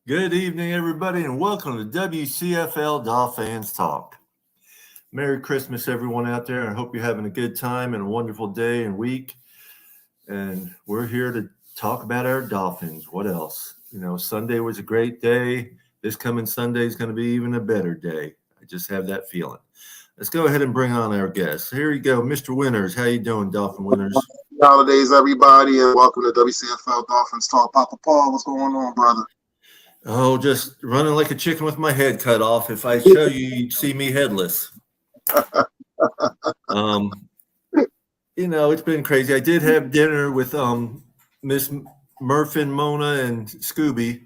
Good evening, everybody, and welcome to WCFL DolFans Talk. Merry Christmas, everyone out there. I hope you're having a good time and a wonderful day and week. And we're here to talk about our Dolphins. What else? Sunday was a great day. This coming Sunday is going to be even a better day. I just have that feeling. Let's go ahead and bring on our guests. Here you go, Mr. Winters. How you doing, Dolphin Winters? Holidays, everybody, and welcome to WCFL Dolphins Talk. Papa Paul, what's going on, brother? Oh, just running like a chicken with my head cut off. If I show you, you'd see me headless. It's been crazy. I did have dinner with Miss Murphin, Mona, and Scooby.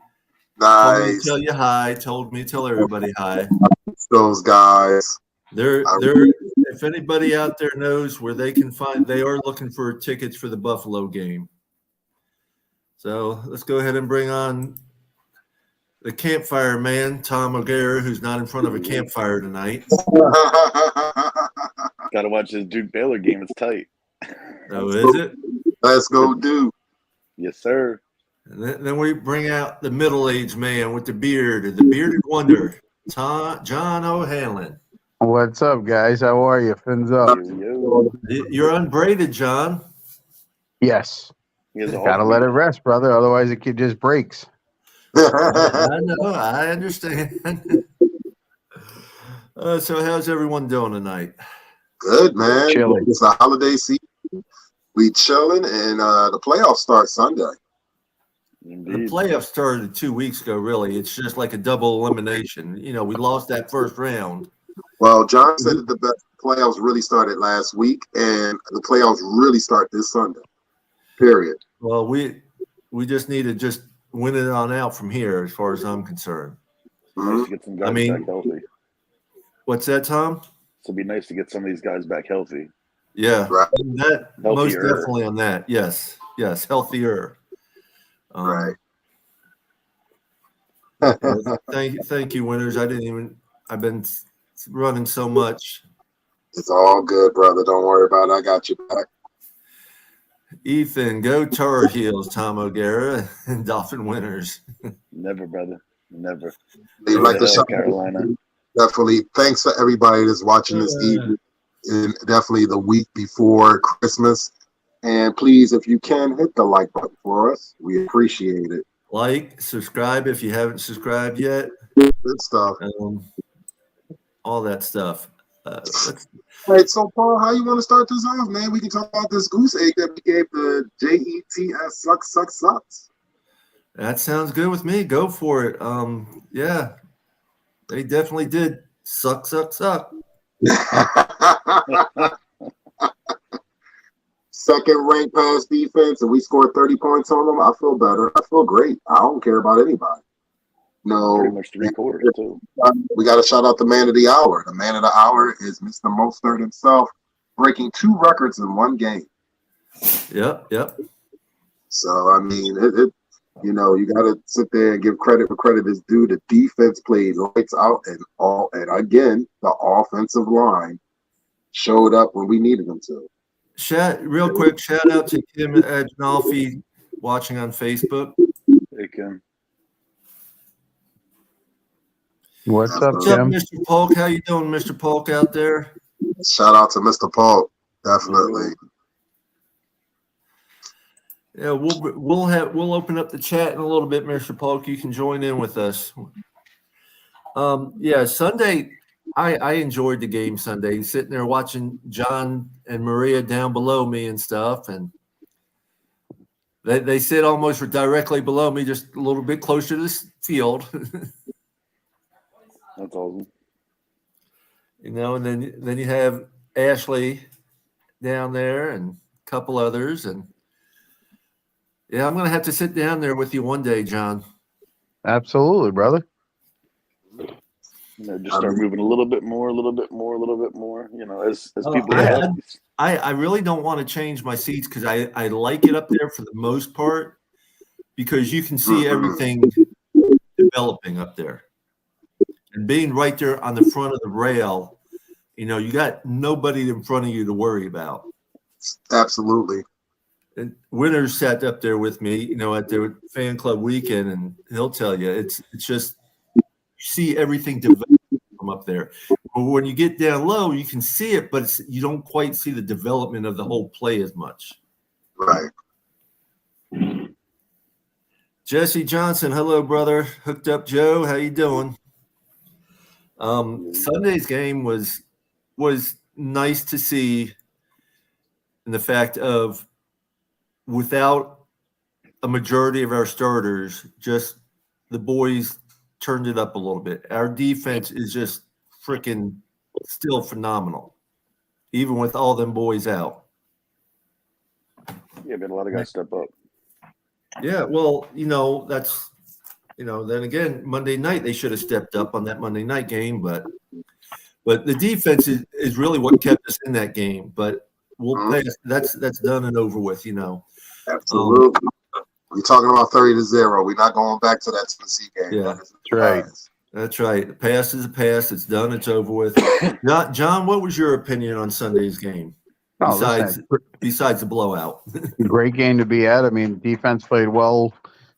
Nice. Told me to tell you hi. Told me to tell everybody hi. Those guys. They're if anybody out there knows where they can find, they are looking for tickets for the Buffalo game. So let's go ahead and bring on the campfire man, Tom O'Gara, who's not in front of a campfire tonight. Got to watch this Duke Baylor game. It's tight. Oh, is it? Let's go, Duke. Yes, sir. And then we bring out the middle-aged man with the beard, the bearded wonder, John O'Hanlon. What's up, guys? How are you? Fins up. You're unbraided, John. Yes. Gotta let it rest, brother. Otherwise, it just breaks. I know. I understand. So how's everyone doing tonight? Good, man. Chilling. It's the holiday season. We chilling, and the playoffs start Sunday. Indeed. The playoffs started 2 weeks ago, really. It's just like a double elimination. We lost that first round. Well, John said that the best playoffs really started last week, and the playoffs really start this Sunday. Period. Well, we just need to just win it on out from here, as far as I'm concerned. Nice to get some guys back healthy. What's that, Tom? So it'd be nice to get some of these guys back healthy. Yeah, right. That most definitely on that. Yes, healthier. Right. Thank you, Winters. I've been running so much. It's all good, brother. Don't worry about it. I got you back. Ethan, go Tar Heels, Tom O'Gara, and Dolphin Winters. Never, brother. Never. You'd like to shout Carolina. Definitely. Thanks for everybody that's watching this evening, and definitely the week before Christmas. And please, if you can, hit the like button for us. We appreciate it. Like, subscribe if you haven't subscribed yet. Good stuff. All that stuff. All right, so Paul, how you want to start this off, man? We can talk about this goose egg that we gave the JETS sucks. That sounds good with me. Go for it. Yeah, they definitely did suck. Second ranked pass defense, and we scored 30 points on them. I feel better. I feel great. I don't care about anybody. No, pretty much 3 quarters too. We got to shout out the man of the hour. The man of the hour is Mr. Mostert himself, breaking 2 records in 1 game. Yep. So I mean, you got to sit there and give credit where credit is due. The defense played lights out, and again, the offensive line showed up when we needed them to. Real quick, shout out to Kim Adnolfi watching on Facebook. Hey, Kim. What's up, Kim? Mr. Polk? How you doing, Mr. Polk, out there? Shout out to Mr. Polk, definitely. Yeah, we'll open up the chat in a little bit, Mr. Polk. You can join in with us. Sunday, I enjoyed the game Sunday. Sitting there watching John and Maria down below me and stuff, and they sit almost directly below me, just a little bit closer to this field. That's awesome. And then you have Ashley down there and a couple others, and yeah, I'm gonna have to sit down there with you one day, John. Absolutely, brother. Just start moving a little bit more. As people. I really don't want to change my seats because I like it up there for the most part because you can see everything developing up there. And being right there on the front of the rail, you got nobody in front of you to worry about. Absolutely. and Winter sat up there with me, at their fan club weekend, and he'll tell you it's just you see everything develop from up there. But when you get down low, you can see it, but you don't quite see the development of the whole play as much. Right. Jesse Johnson, hello, brother. Hooked up Joe, how you doing? Sunday's game was nice to see in the fact of without a majority of our starters, just the boys turned it up a little bit. Our defense is just freaking still phenomenal, even with all them boys out. Yeah, but a lot of guys step up. Yeah, well, that's then again, Monday night they should have stepped up on that Monday night game, but the defense is really what kept us in that game. But we'll pass. That's done and over with, Absolutely. We're talking about 30-0. We're not going back to that Tennessee game. Yeah, that's right. That's right. The pass is a pass. It's done. It's over with. John, what was your opinion on Sunday's game? Besides the blowout. Great game to be at. I mean, defense played well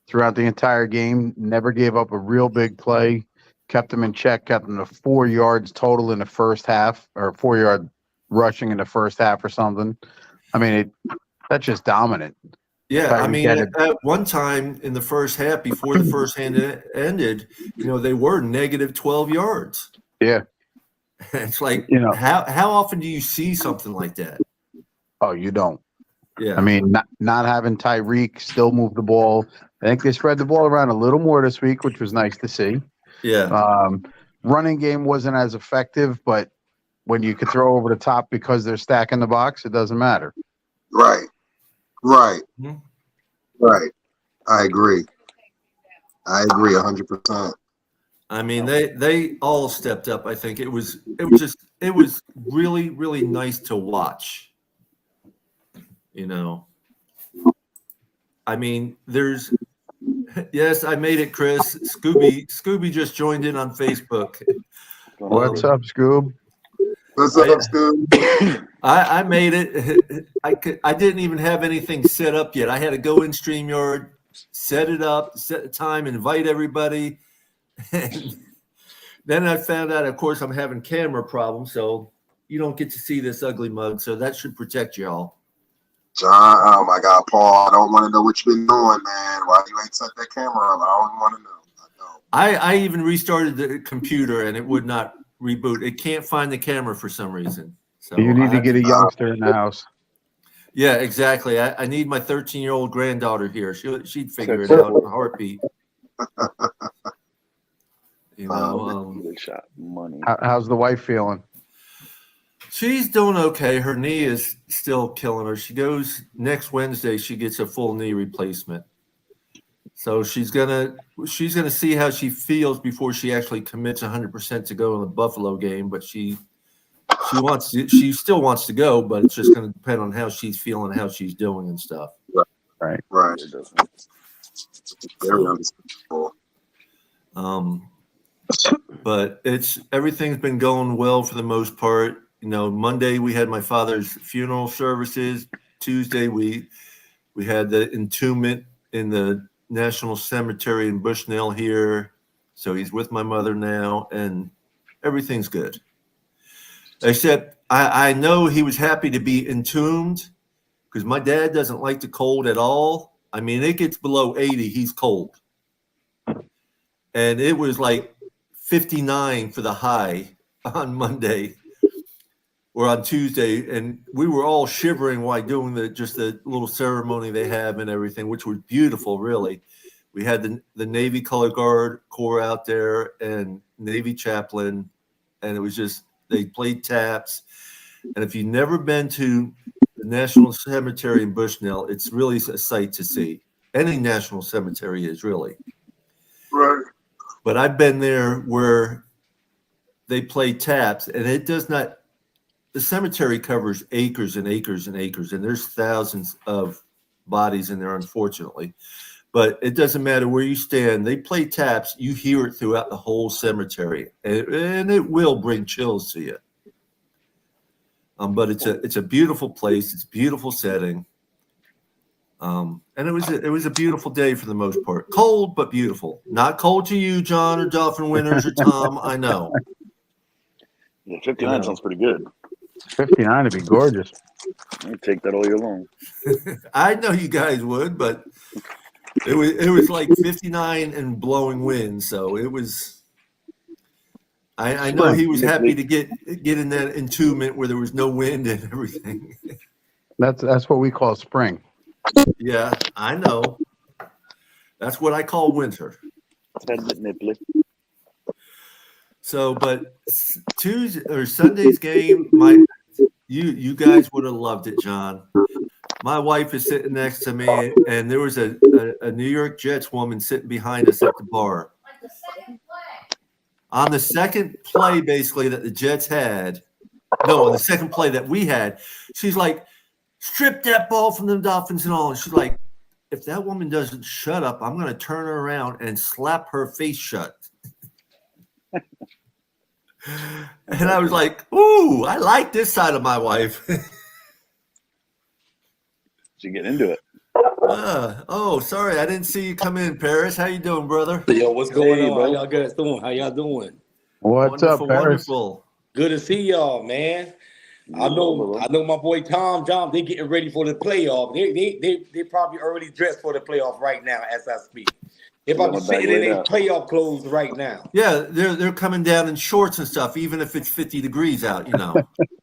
throughout the entire game. Never gave up a real big play. Kept them in check. Kept them to 4 yards total in the first half, or 4-yard rushing in the first half or something. I mean, that's just dominant. Yeah, I mean, at one time in the first half, before the first hand ended, they were negative 12 yards. Yeah. It's like, how often do you see something like that? Oh, you don't. Yeah. I mean, not having Tyreek still move the ball. I think they spread the ball around a little more this week, which was nice to see. Yeah. Running game wasn't as effective, but when you could throw over the top because they're stacking the box, it doesn't matter. Right. Mm-hmm. Right. I agree 100%. I mean, they all stepped up. I think it was really, really nice to watch. I mean, yes, I made it, Chris. Scooby just joined in on Facebook. What's up, Scoob? What's up, Scoob? I made it. I didn't even have anything set up yet. I had to go in StreamYard, set it up, set the time, invite everybody. And then I found out, of course, I'm having camera problems, so you don't get to see this ugly mug. So that should protect y'all. John, oh my God, Paul, I don't want to know what you've been doing, man. Why you ain't set that camera up? I don't want to know. I even restarted the computer and it would not reboot. It can't find the camera for some reason. So you need to get a youngster in the house. Yeah, exactly. I need my 13-year-old granddaughter here. She'd figure it out in a heartbeat. Shot money. How's the wife feeling? She's doing okay. Her knee is still killing her. She goes next Wednesday. She gets a full knee replacement. So she's gonna see how she feels before she actually commits 100% to go in the Buffalo game. But she still wants to go, but it's just going to depend on how she's feeling, how she's doing, and stuff. Right. Very understandable. But everything's been going well for the most part. Monday we had my father's funeral services. Tuesday we had the entombment in the National Cemetery in Bushnell here. So he's with my mother now, and everything's good. Except I know he was happy to be entombed because my dad doesn't like the cold at all. I mean, it gets below 80, he's cold. And it was like 59 for the high on Monday or on Tuesday, and we were all shivering while doing the little ceremony they have and everything, which was beautiful, really. We had the Navy Color Guard Corps out there and Navy chaplain, and it was just they played taps. And if you've never been to the National Cemetery in Bushnell, it's really a sight to see. Any national cemetery is really. Right. But I've been there where they play taps, and it does not. The cemetery covers acres and acres and acres, and there's thousands of bodies in there, unfortunately. But it doesn't matter where you stand. They play taps. You hear it throughout the whole cemetery, and it will bring chills to you. But it's a beautiful place. It's a beautiful setting. And it was a beautiful day for the most part. Cold, but beautiful. Not cold to you, John, or Dolphin Winners, or Tom. I know. Yeah, 59 sounds pretty good. 59 would be gorgeous. I'd take that all year long. I know you guys would, but it was like 59 and blowing wind, so it was. I know he was happy to get in that entombment where there was no wind and everything. That's what we call spring. Yeah, I know. That's what I call winter. So, but Tuesday or Sunday's game, you guys would have loved it, John. My wife is sitting next to me, and there was a New York Jets woman sitting behind us at the bar. On the second play, basically, that the Jets had, no, on the second play that we had, she's like, strip that ball from the Dolphins and all. And she's like, if that woman doesn't shut up, I'm going to turn her around and slap her face shut. And I was like, ooh, I like this side of my wife. You get into it. Sorry, I didn't see you come in, Paris. How you doing, brother? Yo, what's going on? bro. How y'all guys doing? How y'all doing? What's up, Paris? Wonderful. Good to see y'all, man. I know my boy Tom John, they getting ready for the playoff. They probably already dressed for the playoff right now as I speak. They're probably sitting in their playoff clothes right now. Yeah, they're coming down in shorts and stuff, even if it's 50 degrees out, you know.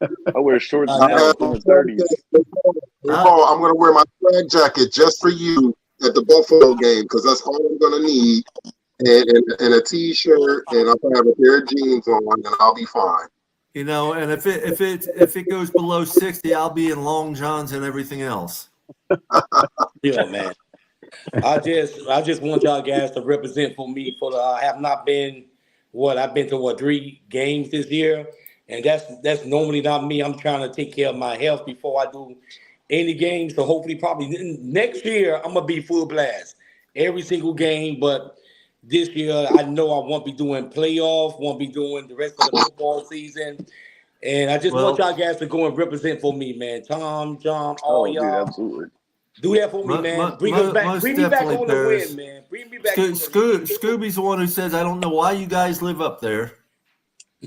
I wear shorts now. It's in the 30s. I'm going to wear my swag jacket just for you at the Buffalo game because that's all I'm going to need, and a T-shirt, and I'll have a pair of jeans on, and I'll be fine. You know, and if it goes below 60, I'll be in long johns and everything else. Yeah, man. I just want y'all guys to represent for me. I have not been I've been to 3 games this year, and that's normally not me. I'm trying to take care of my health before I do any games. So hopefully, probably next year, I'm gonna be full blast every single game. But this year, I know I won't be doing playoff, won't be doing the rest of the football season, and I just want y'all guys to go and represent for me, man. Tom, John, all y'all. Dude, absolutely. Do that for me, man. Bring me back on the win, man. Bring me back. Scooby's the one who says, "I don't know why you guys live up there."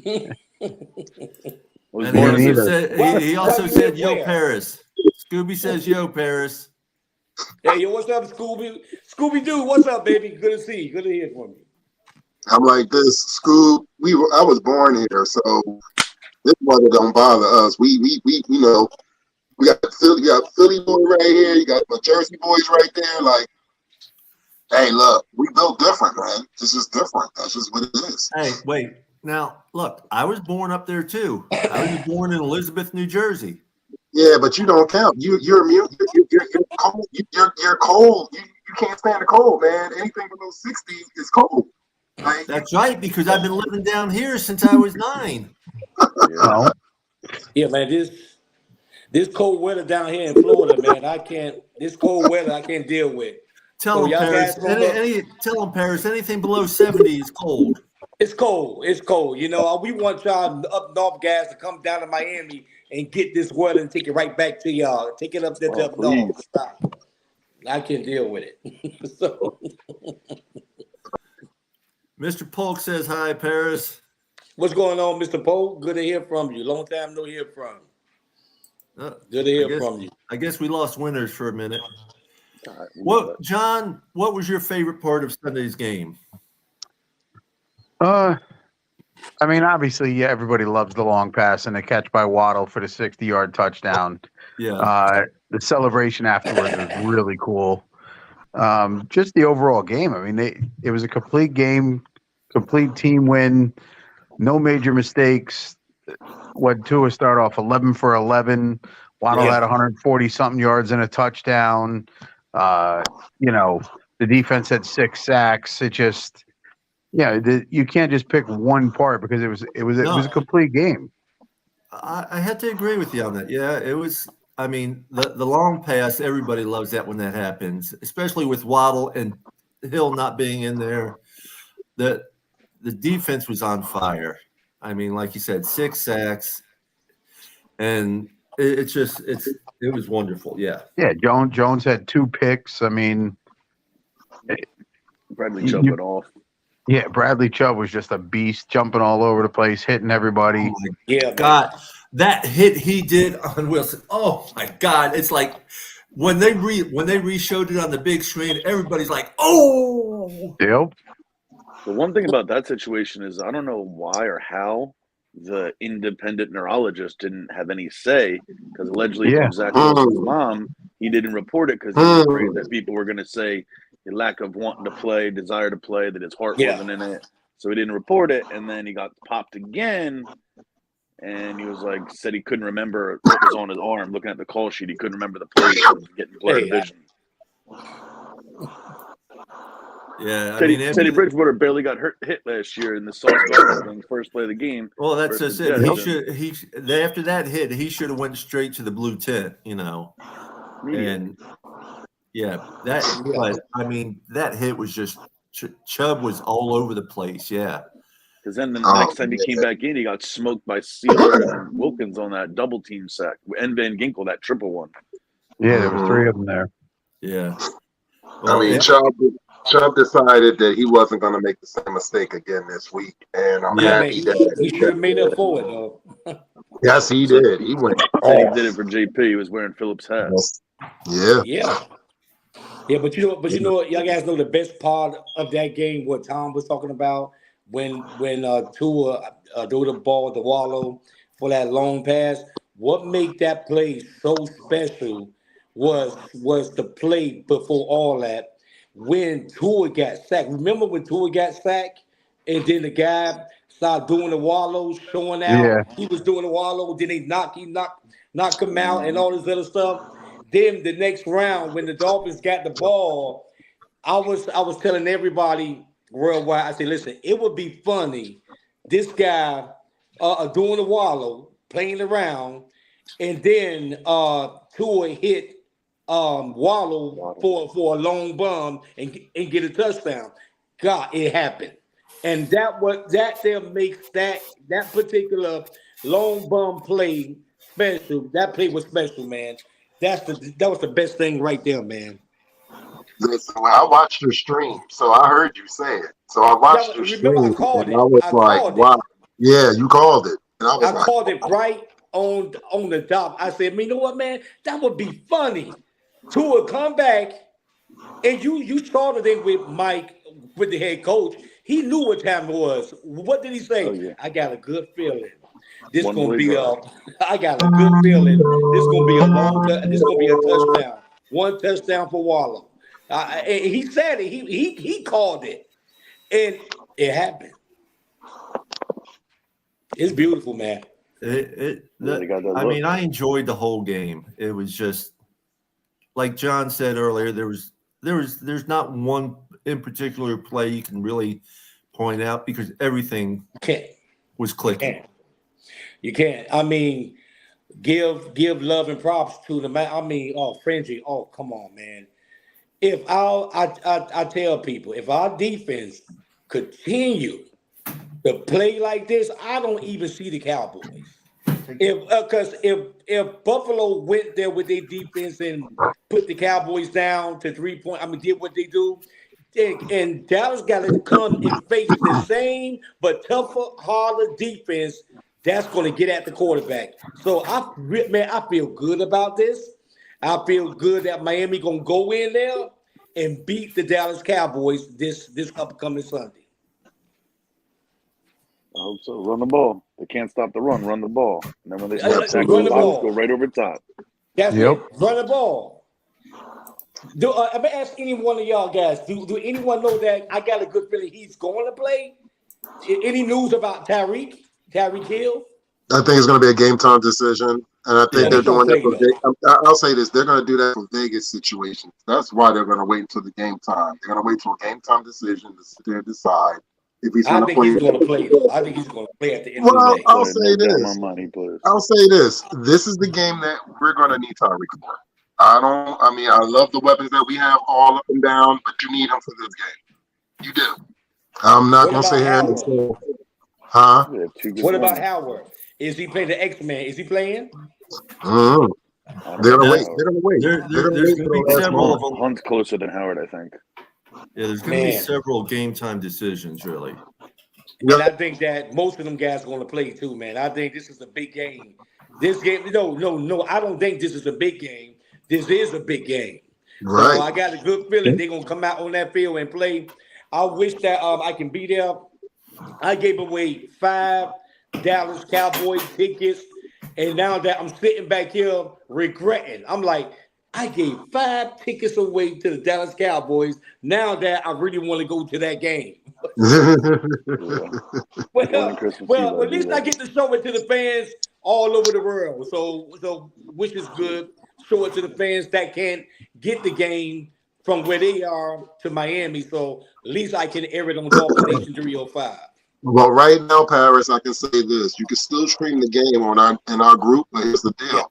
And he also said, "Yo, Paris." Scooby says, "Yo, Paris." Hey, yo, what's up, Scooby? Scooby Doo, what's up, baby? Good to see you. Good to hear from you. I'm like this, Scoob. I was born here, so this weather don't bother us. We you know. We got Philly boy right here. You got my Jersey boys right there. Like, hey, look, we built different, man. This is different. That's just what it is. Hey, wait. Now, look, I was born up there too. I was born in Elizabeth, New Jersey. Yeah, but you don't count. You're immune. You're cold. You're cold. You can't stand the cold, man. Anything below 60 is cold. Like, That's right, because I've been living down here since I was 9. Yeah, man. This cold weather down here in Florida, man, this cold weather I can't deal with. Tell them, Paris, anything below 70 is cold. It's cold. It's cold. You know, we want y'all up north guys to come down to Miami and get this weather and take it right back to y'all. Take it up there to up north. Stop. I can't deal with it. So. Mr. Polk says hi, Paris. What's going on, Mr. Polk? Good to hear from you. Long time no hear from you. Good to hear from you. I guess we lost Winners for a minute. John, what was your favorite part of Sunday's game? I mean, obviously, yeah, everybody loves the long pass and the catch by Waddle for the 60-yard touchdown. Yeah. The celebration afterwards was really cool. Just the overall game. I mean, it was a complete game, complete team win, no major mistakes. Tua start off 11 for 11. Waddle had 140-something yards and a touchdown. The defense had 6 sacks. It just, you can't just pick one part because it was a complete game. I had to agree with you on that. Yeah, it was. I mean, the long pass, everybody loves that when that happens, especially with Waddle and Hill not being in there. The defense was on fire. I mean, like you said, 6 sacks. And it was wonderful. Yeah. Yeah, Jones had 2 picks. I mean, Bradley Chubb went off. yeah, Bradley Chubb was just a beast, jumping all over the place, hitting everybody. Oh my Yeah, God, that hit he did on Wilson. Oh my God, it's like when they re-showed it on the big screen, everybody's like, "Oh!" Yep. The one thing about that situation is I don't know why or how the independent neurologist didn't have any say, because allegedly from Zach Wilson's mom, he didn't report it because he was afraid that people were going to say the lack of wanting to play, desire to play, that his heart wasn't in it. So he didn't report it, and then he got popped again, and he was like, said he couldn't remember what was on his arm. Looking at the call sheet, he couldn't remember the play. He was getting blurred vision. Yeah, Teddy Bridgewater barely got hit last year in the Sauce Gardens on the first play of the game. Well, that's versus just it. Jets. After that hit, he should have went straight to the blue tent, And yeah, but I mean, that hit was just Chubb was all over the place. Yeah. Because then the next time he came back in, he got smoked by Sealer and Wilkins on that double team sack, and Van Ginkel that triple one. Yeah, there was 3 of them there. Yeah. Well, I mean, Chubb decided that he wasn't going to make the same mistake again this week, and I'm happy that he should have made up for it, though. Yes, he did. He went. He did it for JP. He was wearing Phillips' hat. Yeah, but you know what? Y'all guys know the best part of that game. What Tom was talking about when Tua threw the ball to Wallow for that long pass. What made that play so special was the play before all that. When Tua got sacked, remember when Tua got sacked, and then the guy started doing the wallows, showing out. He was doing the wallow. Then he knocked him out, and all this other stuff. Then the next round, when the Dolphins got the ball, I was telling everybody worldwide. I said, listen, it would be funny. This guy doing the wallow, playing around, and then Tua hit. Wallow for a long bomb and get a touchdown. God, it happened, and that there makes that particular long bomb play special. That play was special, man. That was the best thing right there, man. Listen, I watched your stream, so I heard you say it. So I watched your stream, I called it. I was like, "Wow, yeah, you called it." And I called it right on the dot. I said, "You know what, man? That would be funny." Tua come back, and you started it with Mike, with the head coach. He knew what time it was. What did he say? Oh, yeah. I got a good feeling. This gonna be I got a good feeling. This gonna be a long. This gonna be a touchdown. 1 touchdown for Wallow. And he said it. He called it, and it happened. It's beautiful, man. I enjoyed the whole game. It was just. Like John said earlier, there's not one in particular play you can really point out because everything was clicking. You can't. I mean, give love and props to the man. I mean, Frenchie. Oh, come on, man. If I tell people, if our defense continue to play like this, I don't even see the Cowboys. If Buffalo went there with their defense and put the Cowboys down to 3 point, did what they do, and Dallas got to come and face the same but tougher, harder defense that's going to get at the quarterback. So I feel good about this. I feel good that Miami going to go in there and beat the Dallas Cowboys this upcoming Sunday. I hope so. Run the ball. They can't stop the run. Run the ball. And then when they start Run tackling the the box, ball. go right over top. That's it. Run the ball. I'm gonna ask any one of y'all guys. Do anyone know that I got a good feeling he's going to play? Any news about Tyreek Hill? I think it's going to be a game time decision, and I think they're doing it for Vegas. I'll say this: they're going to do that for Vegas situations. That's why they're going to wait until the game time. They're going to wait till a game time decision to sit there and decide if he's going to play. He's going to play. I think he's going to play at the end of the day. I'll say this: this is the game that we're going to need Tyreek for. I love the weapons that we have all up and down, but you need them for this game. You do. I'm not going to sit here and say, What about Howard? Is he playing the X-Men? Is he playing? Mm. I don't They're know. gonna wait. They're gonna wait. They're gonna There's wait going for to the be last several moment. of them. Hunt's closer than Howard, I think. Yeah, there's going to be Man. several game time decisions, really. And I think that most of them guys are going to play too, man. I think this is a big game. This game, no. I don't think this is a big game. This is a big game. So Right. I got a good feeling they're going to come out on that field and play. I wish that I can be there. I gave away 5 Dallas Cowboys tickets, and now that I'm sitting back here regretting, I'm like, I gave 5 tickets away to the Dallas Cowboys. Now that I really want to go to that game. Yeah. Well, Morning Christmas Eve, at I'll do least I that. get to show it to the fans all over the world. So which is good. Show it to the fans that can't get the game from where they are to Miami. So at least I can air it on Dolphin Nation 305. Well, right now, Paris, I can say this: you can still stream the game in our group. But here's the deal: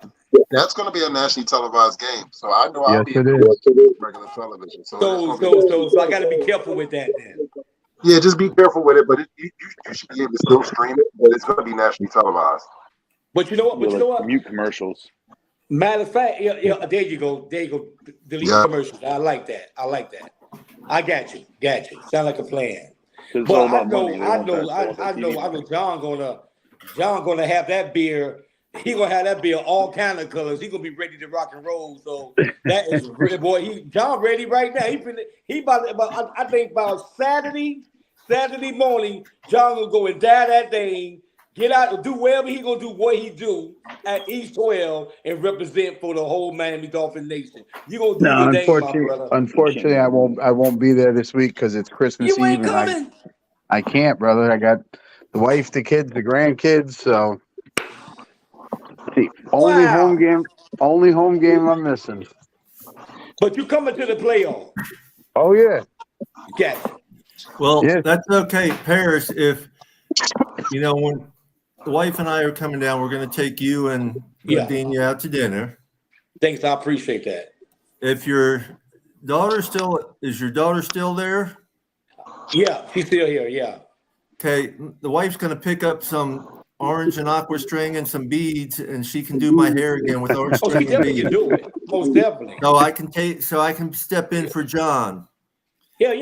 that's going to be a nationally televised game. So I know I'll Yes, be it able is. to watch regular television. So So I got to be careful with that then. yeah, just be careful with it. But you should be able to still stream it. But it's going to be nationally televised. But you know what? Yeah, like mute commercials. Matter of fact, there you go. Delete commercials. I like that. I got you. Sound like a plan. It's But all I about know, money. They I want know, that I TV know. money. John gonna have that beer. He gonna have that beer all kind of colors. He gonna be ready to rock and roll. So that is boy. John ready right now. He about I think about Saturday morning. John gonna go and dye that thing. Get out and do whatever he gonna do. What he do at East 12 and represent for the whole Miami Dolphin Nation. You gonna do No, your thing, my brother. unfortunately, I won't be there this week because it's Christmas You Eve, ain't and coming. I can't, brother. I got the wife, the kids, the grandkids. So the only home game I'm missing. But you coming to the playoff. Oh yeah. Gotcha. Well, Yeah. that's okay, Paris. If when the wife and I are coming down, we're going to take you and Gardenia out to dinner. Thanks, I appreciate that. If your daughter is your daughter still there? Yeah, she's still here. Yeah. Okay, the wife's going to pick up some orange and aqua string and some beads, and she can do my hair again with orange Oh, she string and definitely beads. can do it. Most definitely. So I can step in for John. Yeah.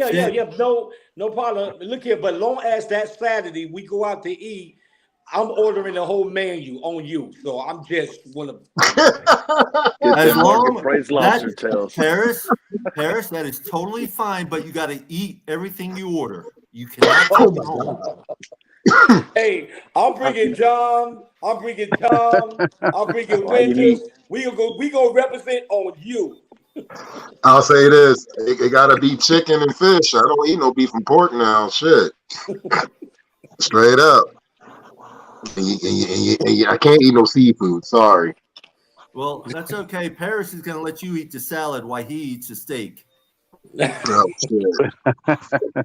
No problem. Look here, but long as that Saturday we go out to eat, I'm ordering the whole menu on you. So I'm just want to. As long price lobster tails. Paris, that is totally fine, but you got to eat everything you order. You cannot take it home. Hey, I'm bringing John. I'm bringing Tom. I'm bringing Winters. We gonna represent on you. I'll say this: it got to be chicken and fish. I don't eat no beef and pork now. Shit, straight up. And I can't eat no seafood. Sorry. Well, that's okay. Paris is going to let you eat the salad while he eats the steak. Oh, shit.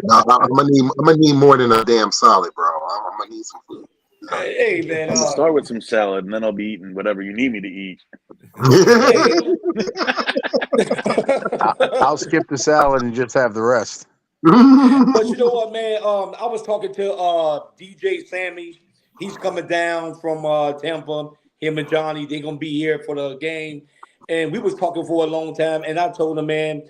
No, I'm gonna need more than a damn salad, bro. I'm gonna need some food. Hey man, I'm gonna start with some salad, and then I'll be eating whatever you need me to eat. I'll skip the salad and just have the rest. But you know what, man? I was talking to DJ Sammy. He's coming down from Tampa. Him and Johnny, they're gonna be here for the game. And we was talking for a long time. And I told him, man,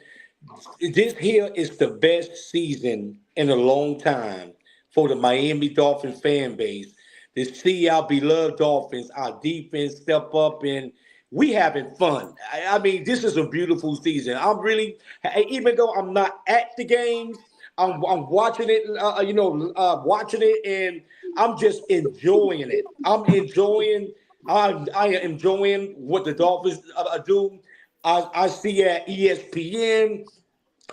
this here is the best season in a long time for the Miami Dolphins fan base. To see our beloved Dolphins, our defense step up, and we having fun. I mean, this is a beautiful season. I'm really, even though I'm not at the games, I'm watching it, watching it, and I'm just enjoying it. I am enjoying what the Dolphins do. I see at ESPN,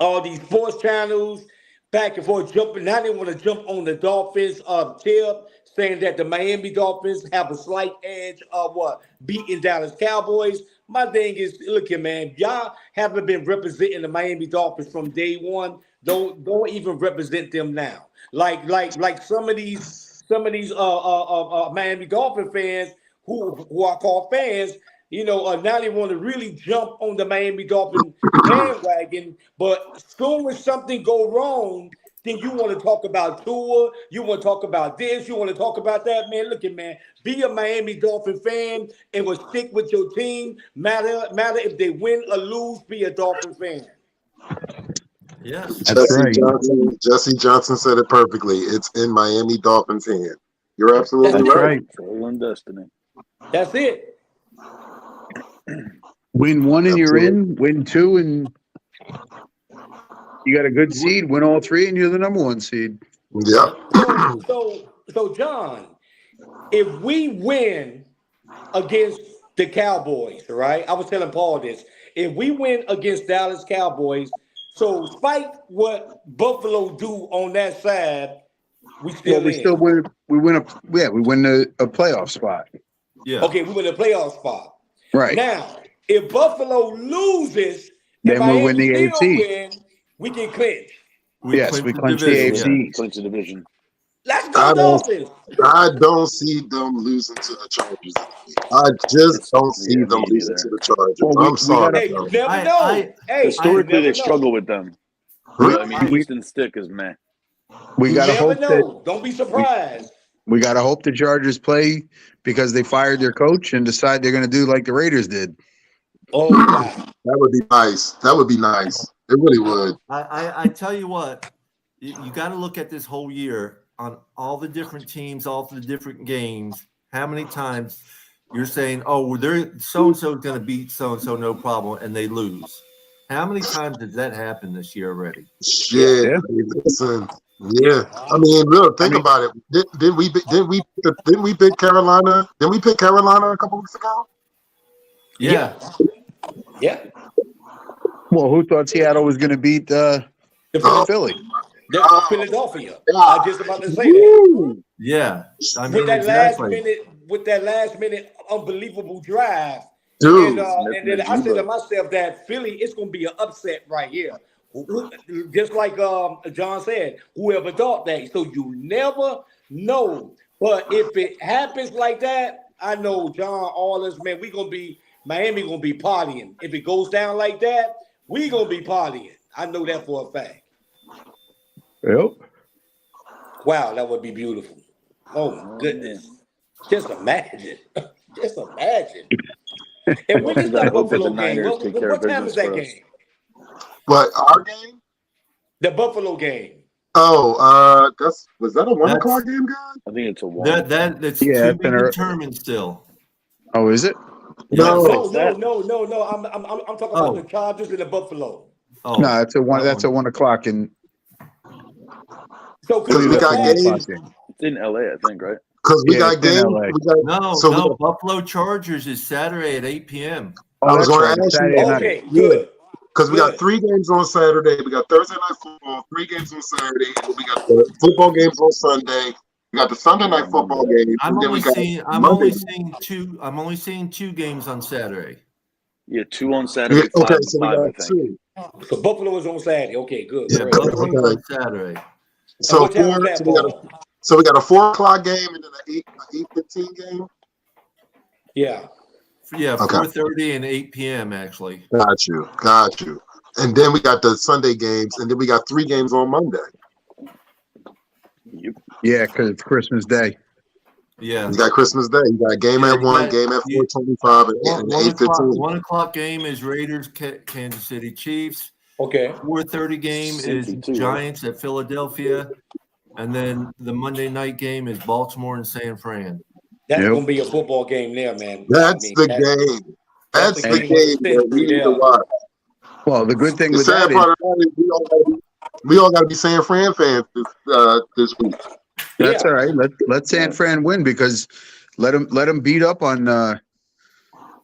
all these sports channels, back and forth jumping. Now they want to jump on the Dolphins tip, saying that the Miami Dolphins have a slight edge of beating Dallas Cowboys. My thing is, look here, man, y'all haven't been representing the Miami Dolphins from day one. Don't even represent them now. Like some of these Miami Dolphin fans who I call fans, now they want to really jump on the Miami Dolphin bandwagon. But soon as something go wrong, then you want to talk about Tua, you want to talk about this, you want to talk about that, man. Look at man, be a Miami Dolphin fan and will stick with your team. Matter if they win or lose, be a Dolphin fan. Yes. That's right. Jesse Johnson said it perfectly. It's in Miami Dolphins' hand. You're absolutely That's right. right. Soul and destiny. That's it. Win one and you're Absolutely. in. Win two and you got a good seed. Win all three and you're the number one seed. Yep. So John, if we win against the Cowboys, right? I was telling Paul this. If we win against Dallas Cowboys, so despite what Buffalo do on that side, we still win. We win a playoff spot. Yeah. Okay, we win a playoff spot. Right. Now, if Buffalo loses and Then we'll win Miami the still AFC. win, we can clinch. We clinch the AFC. Clinch the division. Let's go Dolphins. I don't see them losing to the Chargers. I just don't see them losing to the Chargers. Well, I'm sorry. Hey, you never know. Historically, they struggle with them. I mean, Really? Houston stick is meh. We You gotta never hope know. Don't be surprised. we gotta hope the Chargers play because they fired their coach and decide they're gonna do like the Raiders did. Oh, wow. That would be nice. That would be nice. It really would. I tell you what, you got to look at this whole year on all the different teams, all the different games. How many times you're saying, "Oh, well, they're so and so going to beat so and so, no problem," and they lose? How many times did that happen this year already? Shit. Yeah. Listen. Yeah. I mean, look, think about it. Didn't we pick Carolina? Didn't we pick Carolina a couple weeks ago? Yeah. Yeah. Well, who thought Seattle was gonna beat The Philly? Philadelphia. I was just about to say that. Yeah. I mean, With that exactly. last minute unbelievable drive. Dude. And then I said to myself that Philly, it's gonna be an upset right here. Just like John said, whoever thought that. So you never know. But if it happens like that, I know John, all us, man, Miami gonna be partying. If it goes down like that, we gonna be partying. I know that for a fact. Yep. Wow, that would be beautiful. Oh my goodness. Just imagine. Just imagine. And when is that hope that the Buffalo game? Niners take care of What time is business that for us. game? What, our game? The Buffalo game. Oh, was that a 1 o'clock game, guys? I think it's a one. That's Yeah, to it's be an determined still. Oh, is it? No. No. I'm talking about the Chargers and the Buffalo. Oh, No, that's a one. That's a 1 o'clock in. So Because we got games. It's in LA, I think, right? Because we Yeah, got it's in games. LA. No, Buffalo Chargers is Saturday at 8 p.m. I was going to ask Saturday you. night. okay, good. Because we got 3 games on Saturday. We got Thursday night football, 3 games on Saturday, and then we got the football games on Sunday. We got the Sunday night football game. I'm and then only we got seeing two. I'm only seeing 2 games on Saturday. Yeah, 2 on Saturday. Yeah, okay, five, so we five, I got think. 2. So Buffalo is on Saturday. Okay, good. Yeah, Great. Buffalo's on Saturday. So, what time is that, Paul? we got a 4 o'clock game and then an 8:15 game. Yeah. Yeah, Okay. 4:30 and 8 p.m. actually. Got you. And then we got the Sunday games, and then we got 3 games on Monday. Yep. Yeah, because it's Christmas Day. Yeah. You got Christmas Day. You got game at 1, game at 4:25, and 8:15. 1 o'clock game is Raiders, Kansas City Chiefs. Okay. 4:30 game is 62, Giants at Philadelphia, and then the Monday night game is Baltimore and San Fran. That's Yep. gonna be a football game there, man. That's the game. That's the game that we need to watch. Well, the good thing The with sad that is part of that is we all got to be San Fran fans this week. that's Yeah. all right. Let San Fran win because let them beat up on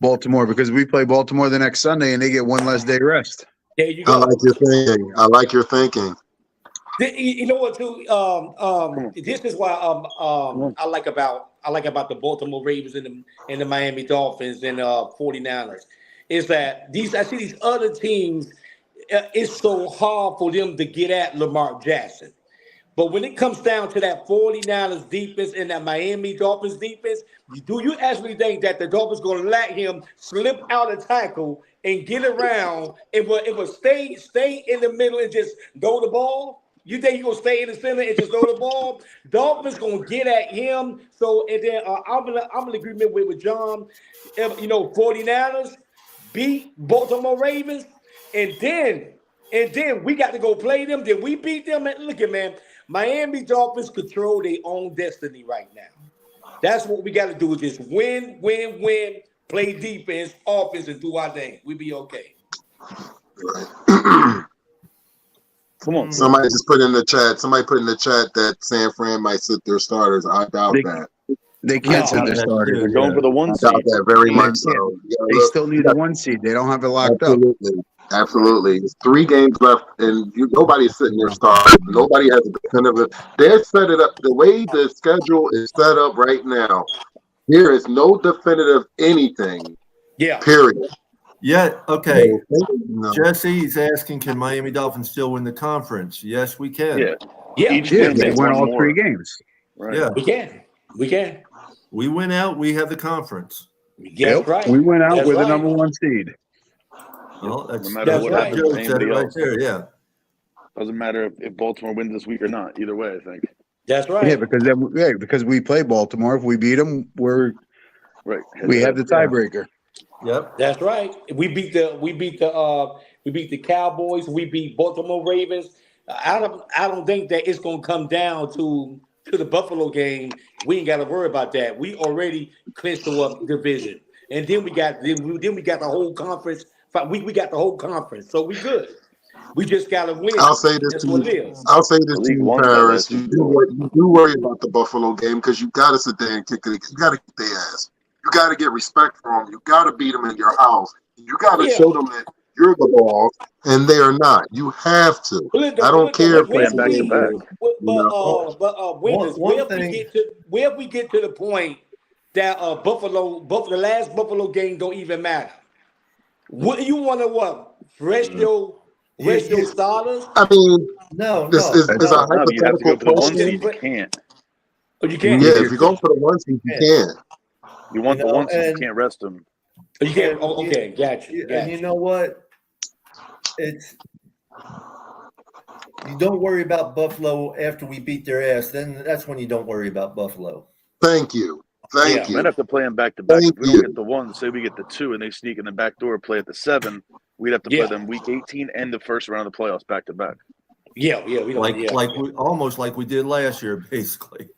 Baltimore because we play Baltimore the next Sunday and they get 1 less day rest. There you I go. like your thinking. You know what, too? This is why I like about the Baltimore Ravens and the Miami Dolphins and 49ers is that I see these other teams. It's so hard for them to get at Lamar Jackson. But when it comes down to that 49ers defense and that Miami Dolphins defense, do you actually think that the Dolphins going to let him slip out a tackle and get around and will stay in the middle and just throw the ball? You think he gonna stay in the center and just throw the ball? Dolphins gonna get at him. So and then I'm in agreement with John. 49ers beat Baltimore Ravens, and then we got to go play them. Then we beat them. And look at man, Miami Dolphins control their own destiny right now. That's what we got to do is just win, play defense, offense, and do our thing. We be okay. Come on. Somebody just put in the chat. Somebody put in the chat that San Fran might sit their starters. I doubt that. They can't sit their starters. They're going for the 1 I seed. doubt that very much so. They still need the 1 seed. They don't have it locked up. Absolutely. There's 3 games left, and nobody's sitting their starters. Nobody has a definitive. They're set it up the way the schedule is set up right now. There is no definitive anything. Yeah. Period. Yeah. Okay. No. Jesse's asking, can Miami Dolphins still win the conference? Yes, we can. Yeah. Each Yeah, game they they won all more. 3 games. Right. Yeah. We can. We win out. We have the conference. That's right. We went out That's with right. the number 1 seed. Well, that's No matter That's what right. happens Joe to said it anybody right else. there. Yeah. Doesn't matter if Baltimore wins this week or not. Either way, I think. That's right. Yeah, because we play Baltimore. If we beat them, we Right. have the tiebreaker. Yep. That's right. We beat the Cowboys. We beat Baltimore Ravens. I don't think that it's gonna come down to the Buffalo game. We ain't got to worry about that. We already clinched the division, and then we got the whole conference. We got the whole conference, so we good. We just gotta win. I'll say this That's to what you. it is. I'll say this to League you, One Paris. got You do worry about the Buffalo game because you got to sit there and kick it. You got to kick their ass. You got to get respect for them. You got to beat them in your house. You got to show them that you're the boss and they are not. You have to. I don't care if playing back to back. Where we get to the point that the last Buffalo game don't even matter. What you want to rest your starters? I mean, No, this is a No, you have to hypothetical go for the 1 question. seed. You can't. Or you can't. Yeah, if you go for the 1 seed, you can. You want the 1 seed. You and- can't rest them. You can't. Okay, got you. And you know what? It's you don't worry about Buffalo after we beat their ass. Then that's when you don't worry about Buffalo. Thank you. Thank We you. might have to play them back to back. Thank If we don't you. get the 1, say we get the 2, and they sneak in the back door, play at the 7. We'd have to play them week 18 and the first round of the playoffs back to back. Yeah. We don't. We almost like we did last year, basically.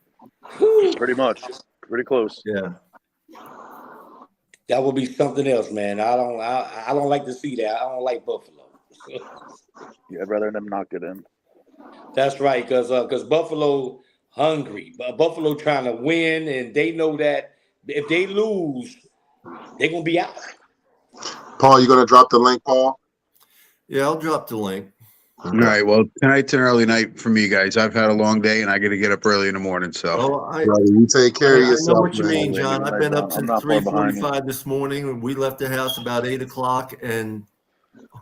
Pretty much. Pretty close. Yeah. That would be something else, man. I don't like to see that. I don't like Buffalo. Yeah, I'd rather them not get in. That's right, because Buffalo hungry. Buffalo trying to win, and they know that if they lose, they're gonna be out. Paul, you going to drop the link, Paul? Yeah, I'll drop the link. All right. Well, tonight's an early night for me, guys. I've had a long day, and I got to get up early in the morning. So, Oh, Brother, you take care of I know yourself, what you man. mean, John. I've been up I'm since not far behind you. 3:45 this morning, and we left the house about 8:00, and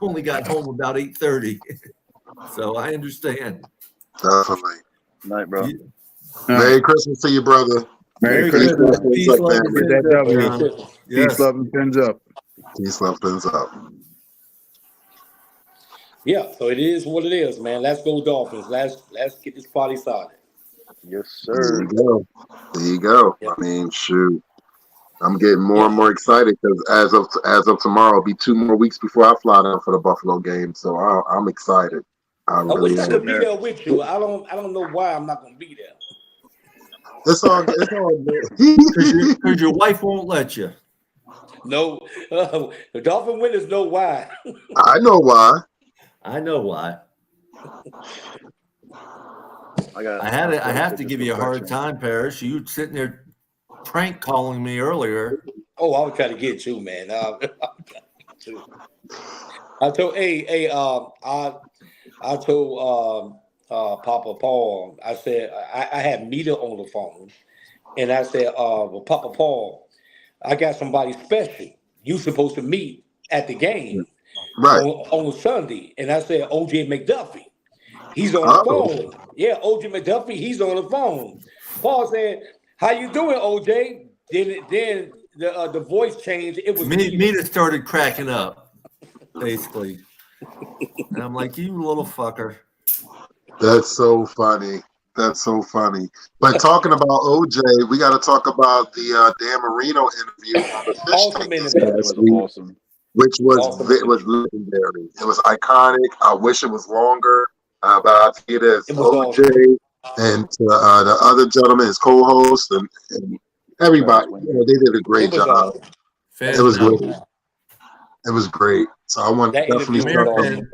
only got home about 8:30. So I understand. Definitely. Night, bro. Merry Christmas to you, brother. Merry Peace, Christmas. love, Peace, things love, like and that. Get that W. John. Yes. Peace, love, and pins up. Peace, love, things up. Yeah, so it is what it is, man. Let's go Dolphins. Let's get this party started. Yes, There sir. you go. There you go. Yeah. I mean, shoot. I'm getting more and more excited because as of tomorrow, it'll be 2 more weeks before I fly down for the Buffalo game. So I'm excited. I I really wish I am. could be there with you. I don't know why I'm not gonna be there. It's all good. Because your wife won't let you. No, the Dolphin winners know why. I know why. I know why. I have to give you a hard time, Parrish. You sitting there prank calling me earlier. Oh, I was trying to get you, man. I told I told Papa Paul. I said I had Mita on the phone, and I said, "Well, Papa Paul, I got somebody special. You supposed to meet at the game Right. on Sunday." And I said, OJ McDuffie. He's on the phone. Yeah, OJ McDuffie. He's on the phone. Paul said, "How you doing, OJ?" Then the voice changed. It was Mita started cracking up, basically. And I'm like, you little fucker. That's so funny. That's so funny. But talking about OJ, we got to talk about the Dan Marino interview on the Fish Awesome Tank this interview. That past was week, awesome. which was Awesome it was interview. legendary. It was iconic. I wish it was longer, but I'll tell you this: It was OJ awesome. and the other gentleman, his co-host, and everybody, they did a It great was job. awesome. It was great. Phenomenal. It was great. So I want to That definitely interview was start. awesome.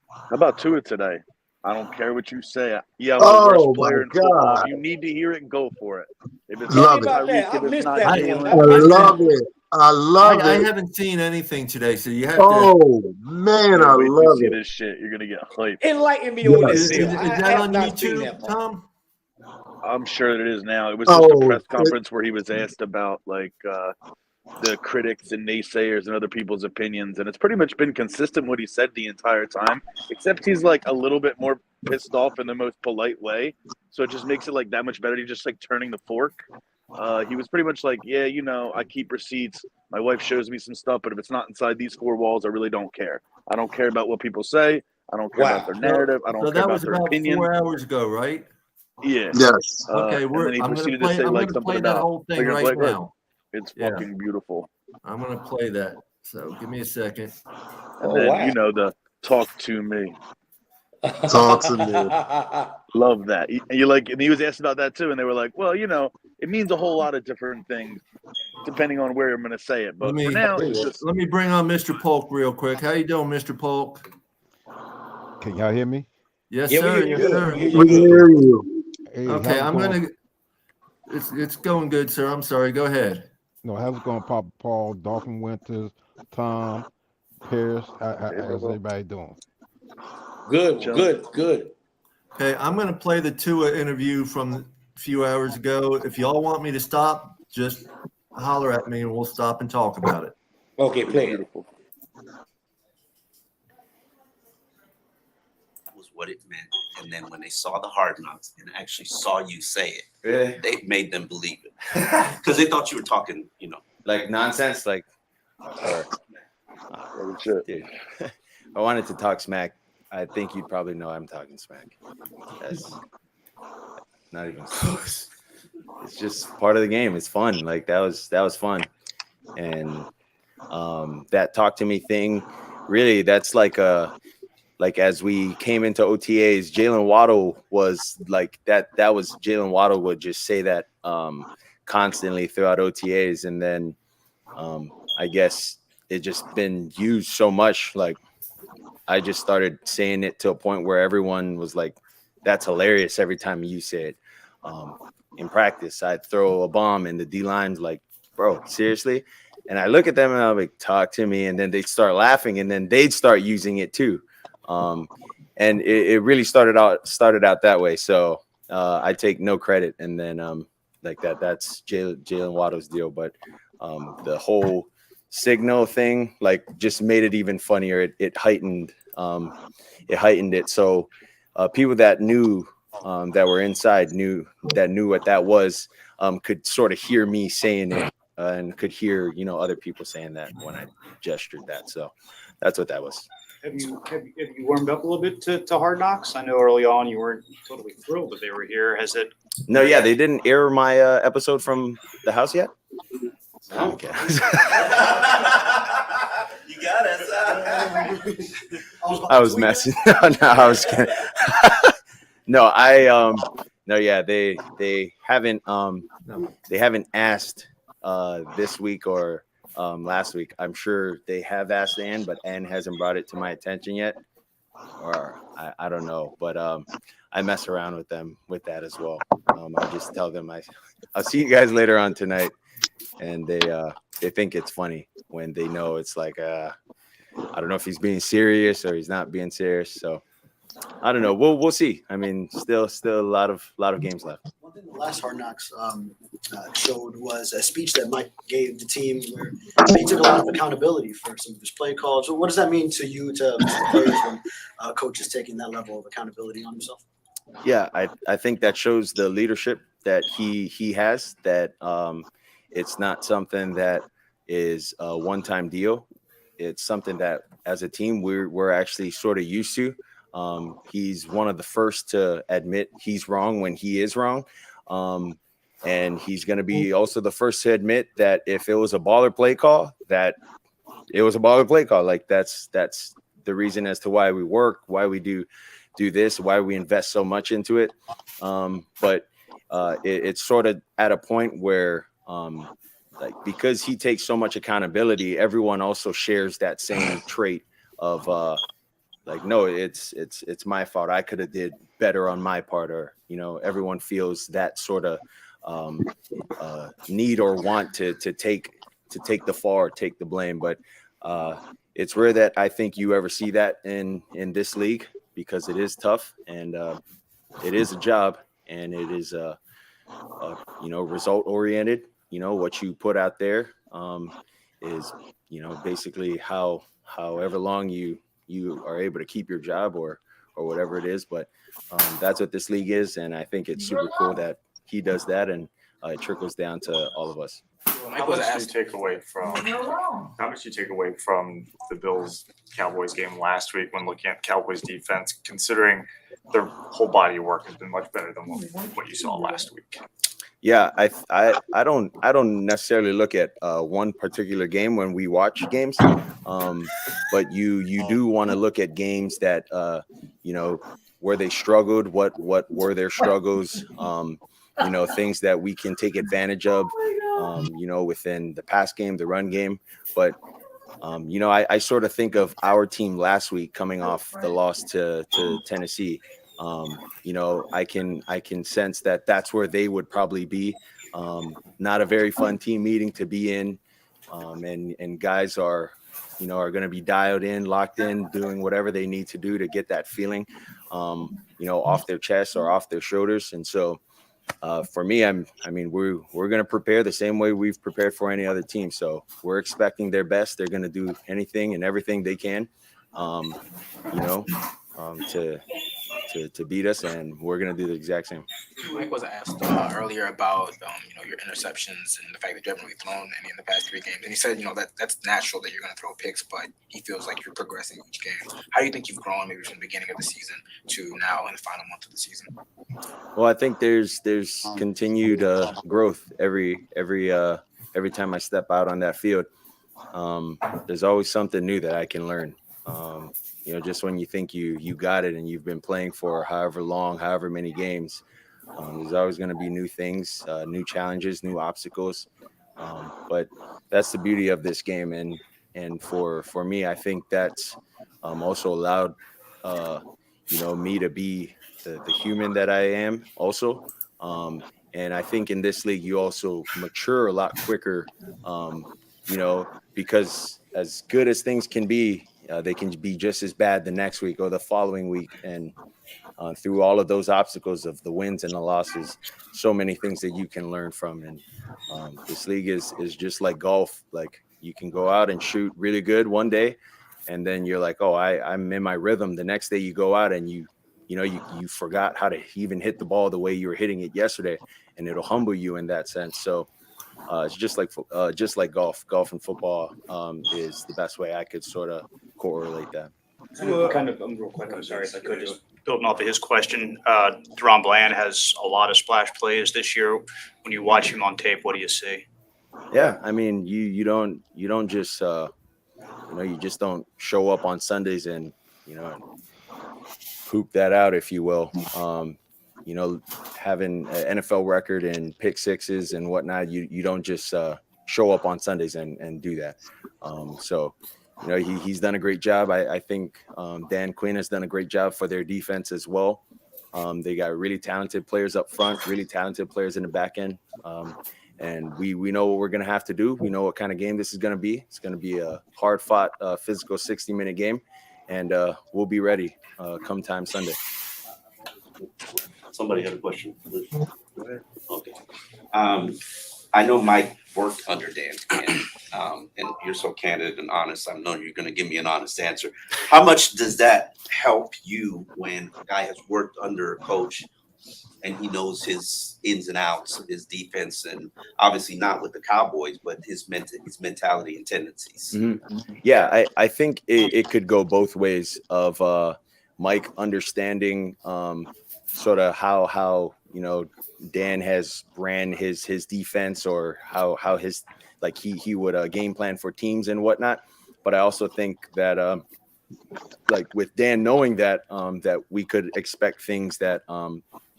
How about Tua today? I don't care what you say. Yeah, I'm the Oh worst my player in football. God. If you need to hear it, go for it. If it's Tell me Love not it. about Tyreek, that. I if it's missed not that I, one. I That Jalen, was I've good. love been, it. I love I it. haven't seen anything today, so you have to. Oh man, I wait till you love see it. this shit. You're gonna get hyped. Enlighten me on Yes. this deal. Is I that have on not seen YouTube, that part. Tom? I'm sure that it is now. It was just a Oh, press conference where he was asked about the critics and naysayers and other people's opinions, and it's pretty much been consistent what he said the entire time, except he's like a little bit more pissed off in the most polite way. So it just makes it like that much better. He's just like turning the fork. He was pretty much like, yeah, I keep receipts. My wife shows me some stuff, but if it's not inside these four walls, I really don't care. I don't care about what people say. I don't care about Wow. their narrative. I So don't care that about was their about opinion. 4 hours ago, right? Yeah. yes. Okay, And then he I'm gonna proceeded to play. say I'm like gonna something play that about, whole oh, thing you're gonna right play it? now. It's Yeah, fucking beautiful. I'm gonna play that. So give me a second. And Oh, then wow. the talk to me. Talk to me. Love that. And he was asked about that too, and they were like, well, it means a whole lot of different things depending on where I'm going to say it. Let But for me now, it's just let me bring on Mr. Polk real quick. How you doing, Mr. Polk? Can y'all hear me? Yes, Yeah, we sir. hear you Yes, good. sir. We hear you We good. hear you. Hey, Okay, how's it going? It's going good, sir. I'm sorry. Go ahead. No, how's it going, Papa Paul, Dolphin Winters, Tom, Pierce? hey, How's brother. everybody doing? Good, Chilling. good, good. Okay, I'm gonna play the Tua interview from a few hours ago. If y'all want me to stop, just holler at me and we'll stop and talk about it. Okay, play it. Beautiful. Was what it meant, and then when they saw the Hard Knocks and actually saw you say it, Really? they made them believe it because they thought you were talking, Like nonsense? Like, or, Holy shit. dude, I wanted to talk smack. I think you'd probably know I'm talking smack. That's not even close. It's just part of the game. It's fun. Like that was fun. And that talk to me thing, really, that's like as we came into OTAs, Jalen Waddle was like that was Jalen Waddle would just say that constantly throughout OTAs. And then I guess it just been used so much. Like I just started saying it to a point where everyone was like, that's hilarious every time you say it. In practice, I'd throw a bomb and the D-line's like, bro, seriously? And I look at them and I'm like, talk to me. And then they'd start laughing and then they'd start using it too. And it really started out that way. So I take no credit. And then like that's Jalen Waddle's deal. But the whole signal thing like just made it even funnier. It heightened it. So people that knew that were inside knew what that was, could sort of hear me saying it and could hear other people saying that when I gestured that. So that's what that was. Have you warmed up a little bit to Hard Knocks? I know early on you weren't totally thrilled that they were here. Has it? No, yeah, they didn't air my episode from the house yet. No. Okay. You got us. I was messing. No, I was kidding. No, no, yeah, they haven't asked this week or last week. I'm sure they have asked Ann, but Ann hasn't brought it to my attention yet, or I don't know. But I mess around with them with that as well. I just tell them I'll see you guys later on tonight, and they think it's funny when they know it's like I don't know if he's being serious or he's not being serious. So I don't know. We'll see. I mean, still a lot of games left. One thing the last Hard Knocks showed was a speech that Mike gave the team where he took a lot of accountability for some of his play calls. So what does that mean to you, to players, when a coach is taking that level of accountability on himself? Yeah, I think that shows the leadership that he has, that it's not something that is a one-time deal. It's something that as a team we're actually sort of used to. He's one of the first to admit he's wrong when he is wrong. And he's going to be also the first to admit that if it was a baller play call, that it was a baller play call. Like that's the reason as to why we work, why we do this, why we invest so much into it. But it's sort of at a point where like because he takes so much accountability, everyone also shares that same trait of like, no, it's my fault. I could have did better on my part, or everyone feels that sort of need or want to take the fall or take the blame. But it's rare that I think you ever see that in this league, because it is tough and it is a job, and it is result oriented. What you put out there is basically however long you are able to keep your job or whatever it is. But that's what this league is, and I think it's super cool that he does that, and it trickles down to all of us. How much do you take away from the Bills Cowboys game last week when looking at Cowboys defense, considering their whole body of work has been much better than what you saw last week? Yeah, I don't necessarily look at one particular game when we watch games, but you do want to look at games that where they struggled, what were their struggles, things that we can take advantage of, within the pass game, the run game. But I sort of think of our team last week coming off the loss to Tennessee. I can sense that that's where they would probably be. Not a very fun team meeting to be in, and guys are going to be dialed in, locked in, doing whatever they need to do to get that feeling, off their chest or off their shoulders. And so, for me, we're going to prepare the same way we've prepared for any other team. So we're expecting their best. They're going to do anything and everything they can, to beat us, and we're going to do the exact same. Mike was asked earlier about your interceptions and the fact that you haven't really thrown any in the past 3 games, and he said that's natural that you're going to throw picks, but he feels like you're progressing each game. How do you think you've grown maybe from the beginning of the season to now in the final month of the season? Well, I think there's continued growth every time I step out on that field. There's always something new that I can learn. Just when you think you got it and you've been playing for however many games, there's always going to be new things, new challenges, new obstacles. But that's the beauty of this game. And for me, I think that's also allowed, me to be the human that I am also. And I think in this league, you also mature a lot quicker, because as good as things can be, they can be just as bad the next week or the following week. And through all of those obstacles of the wins and the losses, so many things that you can learn from. And this league is just like golf. Like, you can go out and shoot really good one day, and then you're like, oh, I'm in my rhythm. The next day you go out and you forgot how to even hit the ball the way you were hitting it yesterday, and it'll humble you in that sense. So it's just like golf and football is the best way I could sort of correlate that. Real quick, I'm sorry if I could, just building off of his question. Deron Bland has a lot of splash plays this year. When you watch him on tape, what do you see? Yeah, you don't just you just don't show up on Sundays and poop that out, if you will. Having an NFL record and pick sixes and whatnot, you don't just show up on Sundays and do that. So he's done a great job. I think Dan Quinn has done a great job for their defense as well. They got really talented players up front, really talented players in the back end. And we know what we're going to have to do. We know what kind of game this is going to be. It's going to be a hard-fought, physical 60-minute game, and we'll be ready come time Sunday. Somebody had a question. Go ahead. Okay. I know Mike worked under Dan Quinn, and you're so candid and honest. I know you're going to give me an honest answer. How much does that help you when a guy has worked under a coach and he knows his ins and outs of his defense, and obviously not with the Cowboys, but his mentality and tendencies? Mm-hmm. Yeah, I think it could go both ways of Mike understanding sort of how Dan has ran his defense, or how his he would game plan for teams and whatnot. But I also think that with Dan knowing that that we could expect things that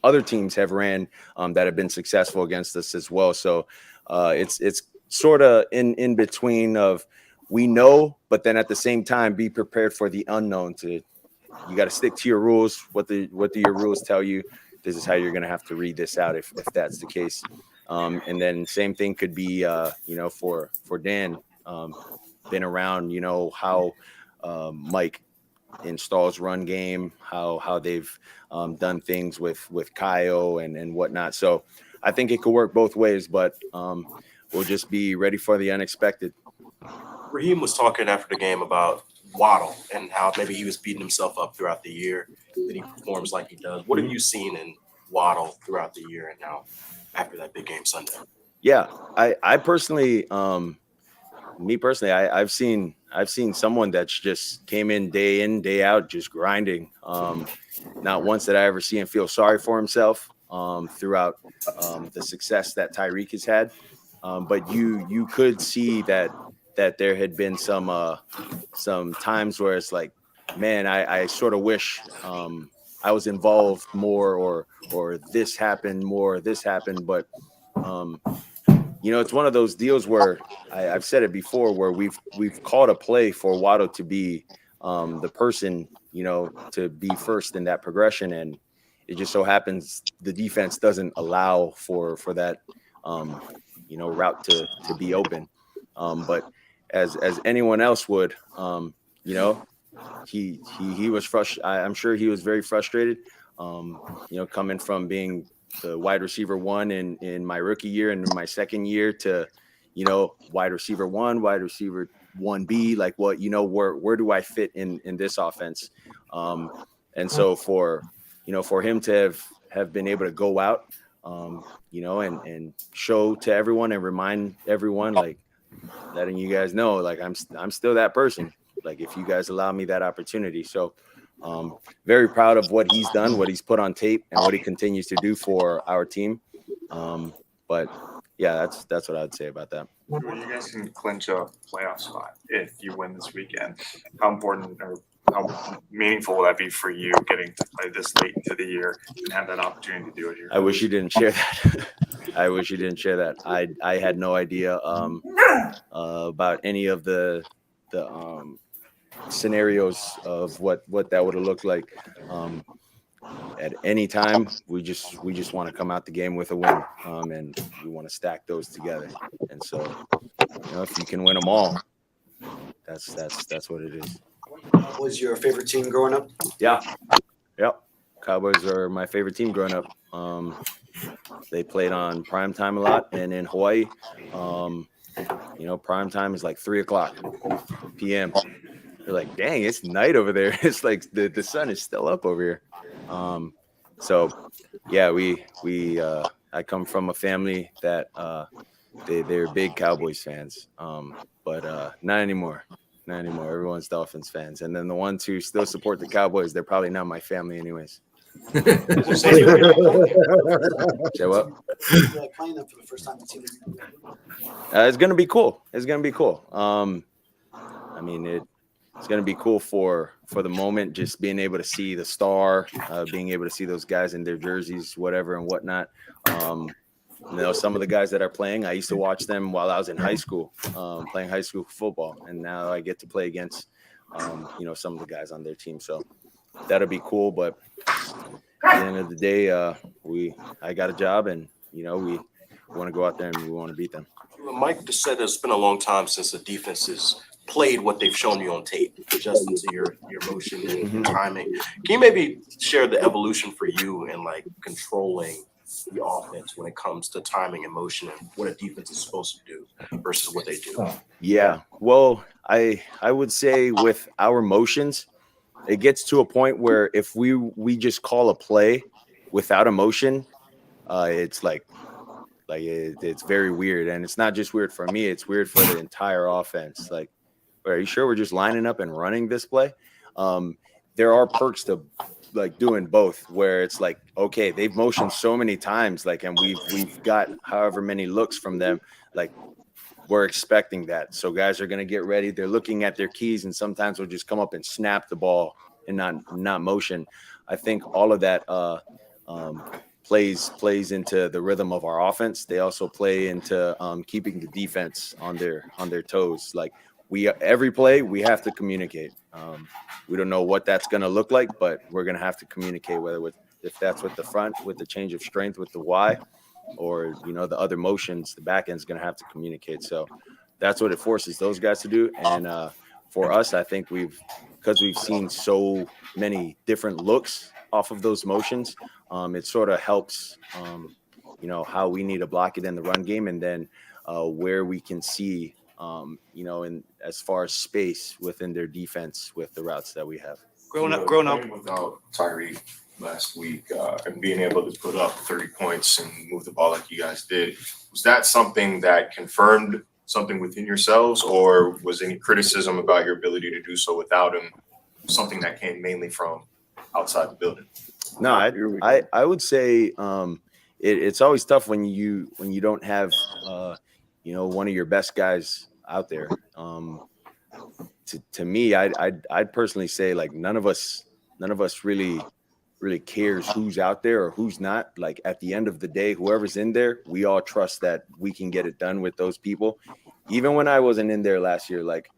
other teams have ran that have been successful against us as well. So it's sort of in between of, we know, but then at the same time be prepared for the unknown. You got to stick to your rules. What do your rules tell you? This is how you're going to have to read this out if that's the case. And then same thing could be for Dan, been around, how Mike installs run game, how they've done things with Kyle and whatnot. So I think it could work both ways, but we'll just be ready for the unexpected. Raheem was talking after the game about Waddle and how maybe he was beating himself up throughout the year that he performs like he does. What have you seen in Waddle throughout the year and now after that big game Sunday? Yeah, I personally, I've seen someone that's just came in, day out, just grinding. Not once did I ever see him feel sorry for himself throughout the success that Tyreek has had. But you could see that there had been some times where it's like, man, I sort of wish I was involved more, or this happened more, this happened. But it's one of those deals where I've said it before, where we've called a play for Waddle to be the person, to be first in that progression, and it just so happens the defense doesn't allow for that route to be open. But as anyone else would, he was frustrated. I'm sure he was very frustrated, coming from being the wide receiver one in my rookie year and in my second year to, wide receiver one, wide receiver 1B, like where do I fit in this offense? And so for him to have been able to go out, and show to everyone and remind everyone, like letting you guys know, like I'm still that person. Like if you guys allow me that opportunity. So very proud of what he's done, what he's put on tape, and what he continues to do for our team. But yeah, that's what I'd say about that. You guys can clinch a playoff spot if you win this weekend. How important or how meaningful will that be for you, getting to play this late into the year and have that opportunity to do it here? I wish you didn't share that. I wish you didn't share that. I had no idea about any of the scenarios of what that would have looked like. At any time, we just want to come out the game with a win, and we want to stack those together. And so, if you can win them all, that's what it is. What was your favorite team growing up? Yeah, yep. Cowboys are my favorite team growing up. They played on prime time a lot, and in Hawaii, prime time is like 3:00 p.m. They're like, dang, it's night over there. It's like the sun is still up over here. So yeah, I come from a family that they're big Cowboys fans. But not anymore. Not anymore. Everyone's Dolphins fans. And then the ones who still support the Cowboys, they're probably not my family anyways. Say what? Like playing them for the first time. It's gonna be cool. It's gonna be cool. I mean, it's gonna be cool for the moment, just being able to see the star, being able to see those guys in their jerseys, whatever and whatnot. Some of the guys that are playing, I used to watch them while I was in high school, playing high school football, and now I get to play against, some of the guys on their team. So that'll be cool. But at the end of the day, I got a job, and we want to go out there and we want to beat them. Mike just said it's been a long time since the defense has played what they've shown you on tape, adjusting to your motion and your timing. Can you maybe share the evolution for you in like controlling the offense when it comes to timing and motion and what a defense is supposed to do versus what they do? Yeah, well, I would say with our motions, it gets to a point where if we just call a play without emotion, it's it's very weird. And it's not just weird for me, it's weird for the entire offense. Like, are you sure we're just lining up and running this play? there are perks to like doing both, where it's like, okay, they've motioned so many times, like, and we've got however many looks from them, like we're expecting that. So guys are gonna get ready. They're looking at their keys, and sometimes we'll just come up and snap the ball and not motion. I think all of that plays into the rhythm of our offense. They also play into keeping the defense on their toes. Like every play we have to communicate. We don't know what that's going to look like, but we're going to have to communicate, if that's with the front, with the change of strength, with the Y, or the other motions. The back end's going to have to communicate. So that's what it forces those guys to do. And for us, I think because we've seen so many different looks off of those motions, it sort of helps, how we need to block it in the run game, and then where we can see, in as far as space within their defense with the routes that we have. Growing up without Tyreek last week and being able to put up 30 points and move the ball like you guys did, was that something that confirmed something within yourselves, or was any criticism about your ability to do so without him something that came mainly from outside the building? No, I would say it's always tough when you don't have one of your best guys out there. To me, I'd personally say, like, none of us really cares who's out there or who's not. Like, at the end of the day, whoever's in there, we all trust that we can get it done with those people. Even when I wasn't in there last year, like,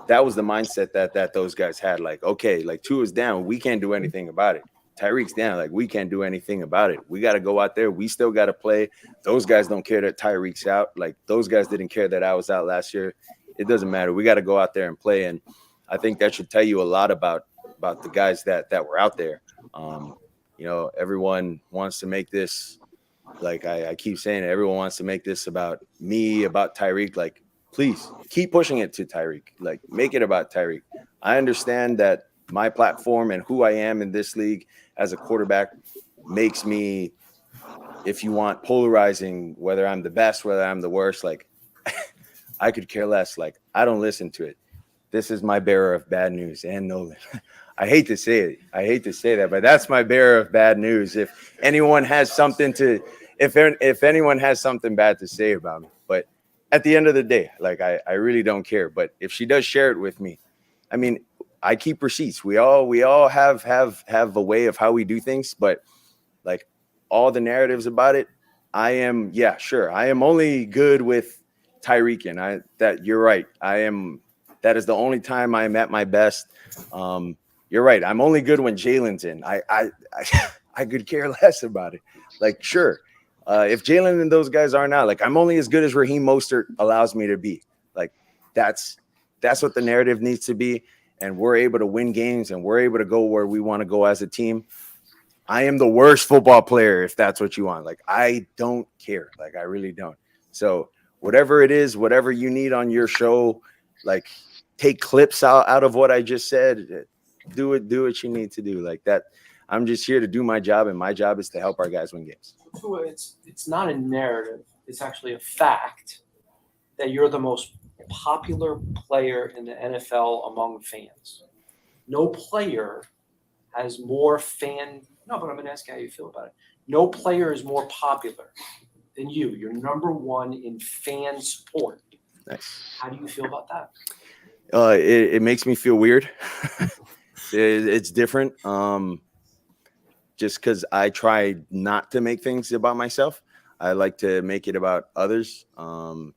that was the mindset that those guys had. Like, okay, like, Tua is down, we can't do anything about it. Tyreek's down, like, we can't do anything about it. We got to go out there. We still got to play. Those guys don't care that Tyreek's out. Like, those guys didn't care that I was out last year. It doesn't matter. We got to go out there and play. And I think that should tell you a lot about the guys that were out there. Everyone wants to make this, like I keep saying it, everyone wants to make this about me, about Tyreek. Like, please keep pushing it to Tyreek. Like, make it about Tyreek. I understand that my platform and who I am in this league as a quarterback makes me, if you want, polarizing, whether I'm the best, whether I'm the worst. Like, I could care less. Like, I don't listen to it. This is my bearer of bad news. And Nolan, I hate to say it. I hate to say that, but that's my bearer of bad news. If anyone has something if anyone has something bad to say about me, but at the end of the day, like, I really don't care. But if she does share it with me, I mean, I keep receipts. We all have a way of how we do things, but like, all the narratives about it, I am only good with Tyreek, and that you're right. That is the only time I'm at my best. You're right. I'm only good when Jalen's in. I could care less about it. Like, sure. If Jalen and those guys are not, like, I'm only as good as Raheem Mostert allows me to be. Like, that's what the narrative needs to be. And we're able to win games, and we're able to go where we want to go as a team. I am the worst football player, if that's what you want. Like, I don't care. Like, I really don't. So whatever it is, whatever you need on your show, like, take clips out of what I just said. Do what you need to do. Like that. I'm just here to do my job, and my job is to help our guys win games. It's not a narrative. It's actually a fact that you're the most popular player in the NFL among fans. No player has more fan. No, but I'm going to ask you how you feel about it. No player is more popular than you. You're number one in fan support. Nice. How do you feel about that? It makes me feel weird. It's different. Just because I try not to make things about myself. I like to make it about others. That's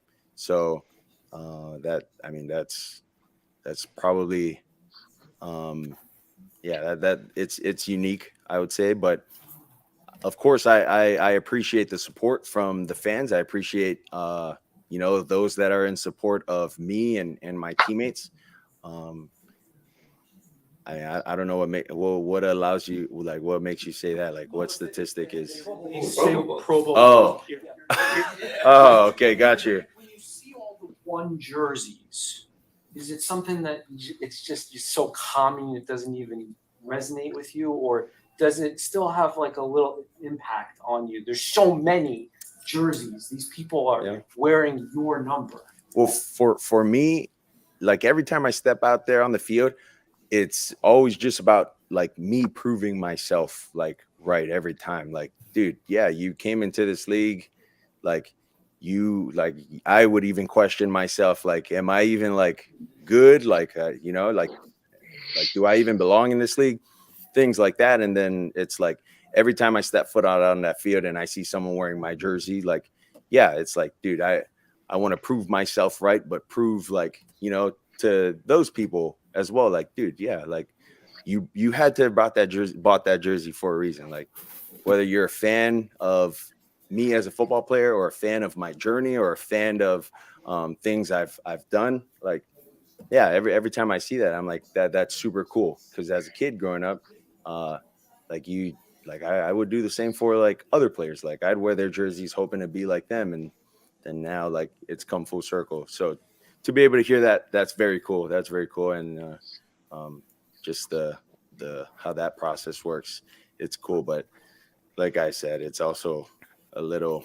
probably that it's unique, I would say. But of course, I appreciate the support from the fans. I appreciate those that are in support of me and my teammates. I don't know what allows you, like, what makes you say that, like, what statistic is okay, got you. When you see all the one jerseys, is it something that it's just so common it doesn't even resonate with you, or does it still have like a little impact on you? There's so many jerseys. These people are wearing your number. Well, for me, like, every time I step out there on the field, it's always just about like me proving myself like right every time. Like, dude, yeah, you came into this league, like I would even question myself, like, am I even like good? Like, like, do I even belong in this league? Things like that. And then it's like every time I step foot out on that field and I see someone wearing my jersey, like, yeah, it's like, dude, I want to prove myself right, but prove like, to those people as well. Like, dude, yeah, like you had to have bought that jersey for a reason. Like, whether you're a fan of me as a football player or a fan of my journey or a fan of things I've done, like, yeah, every time I see that, I'm like, that's super cool. Because as a kid growing up, I would do the same for like other players. Like, I'd wear their jerseys hoping to be like them, and then now like it's come full circle. So to be able to hear that, that's very cool. That's very cool, and just the how that process works, it's cool. But like I said, it's also a little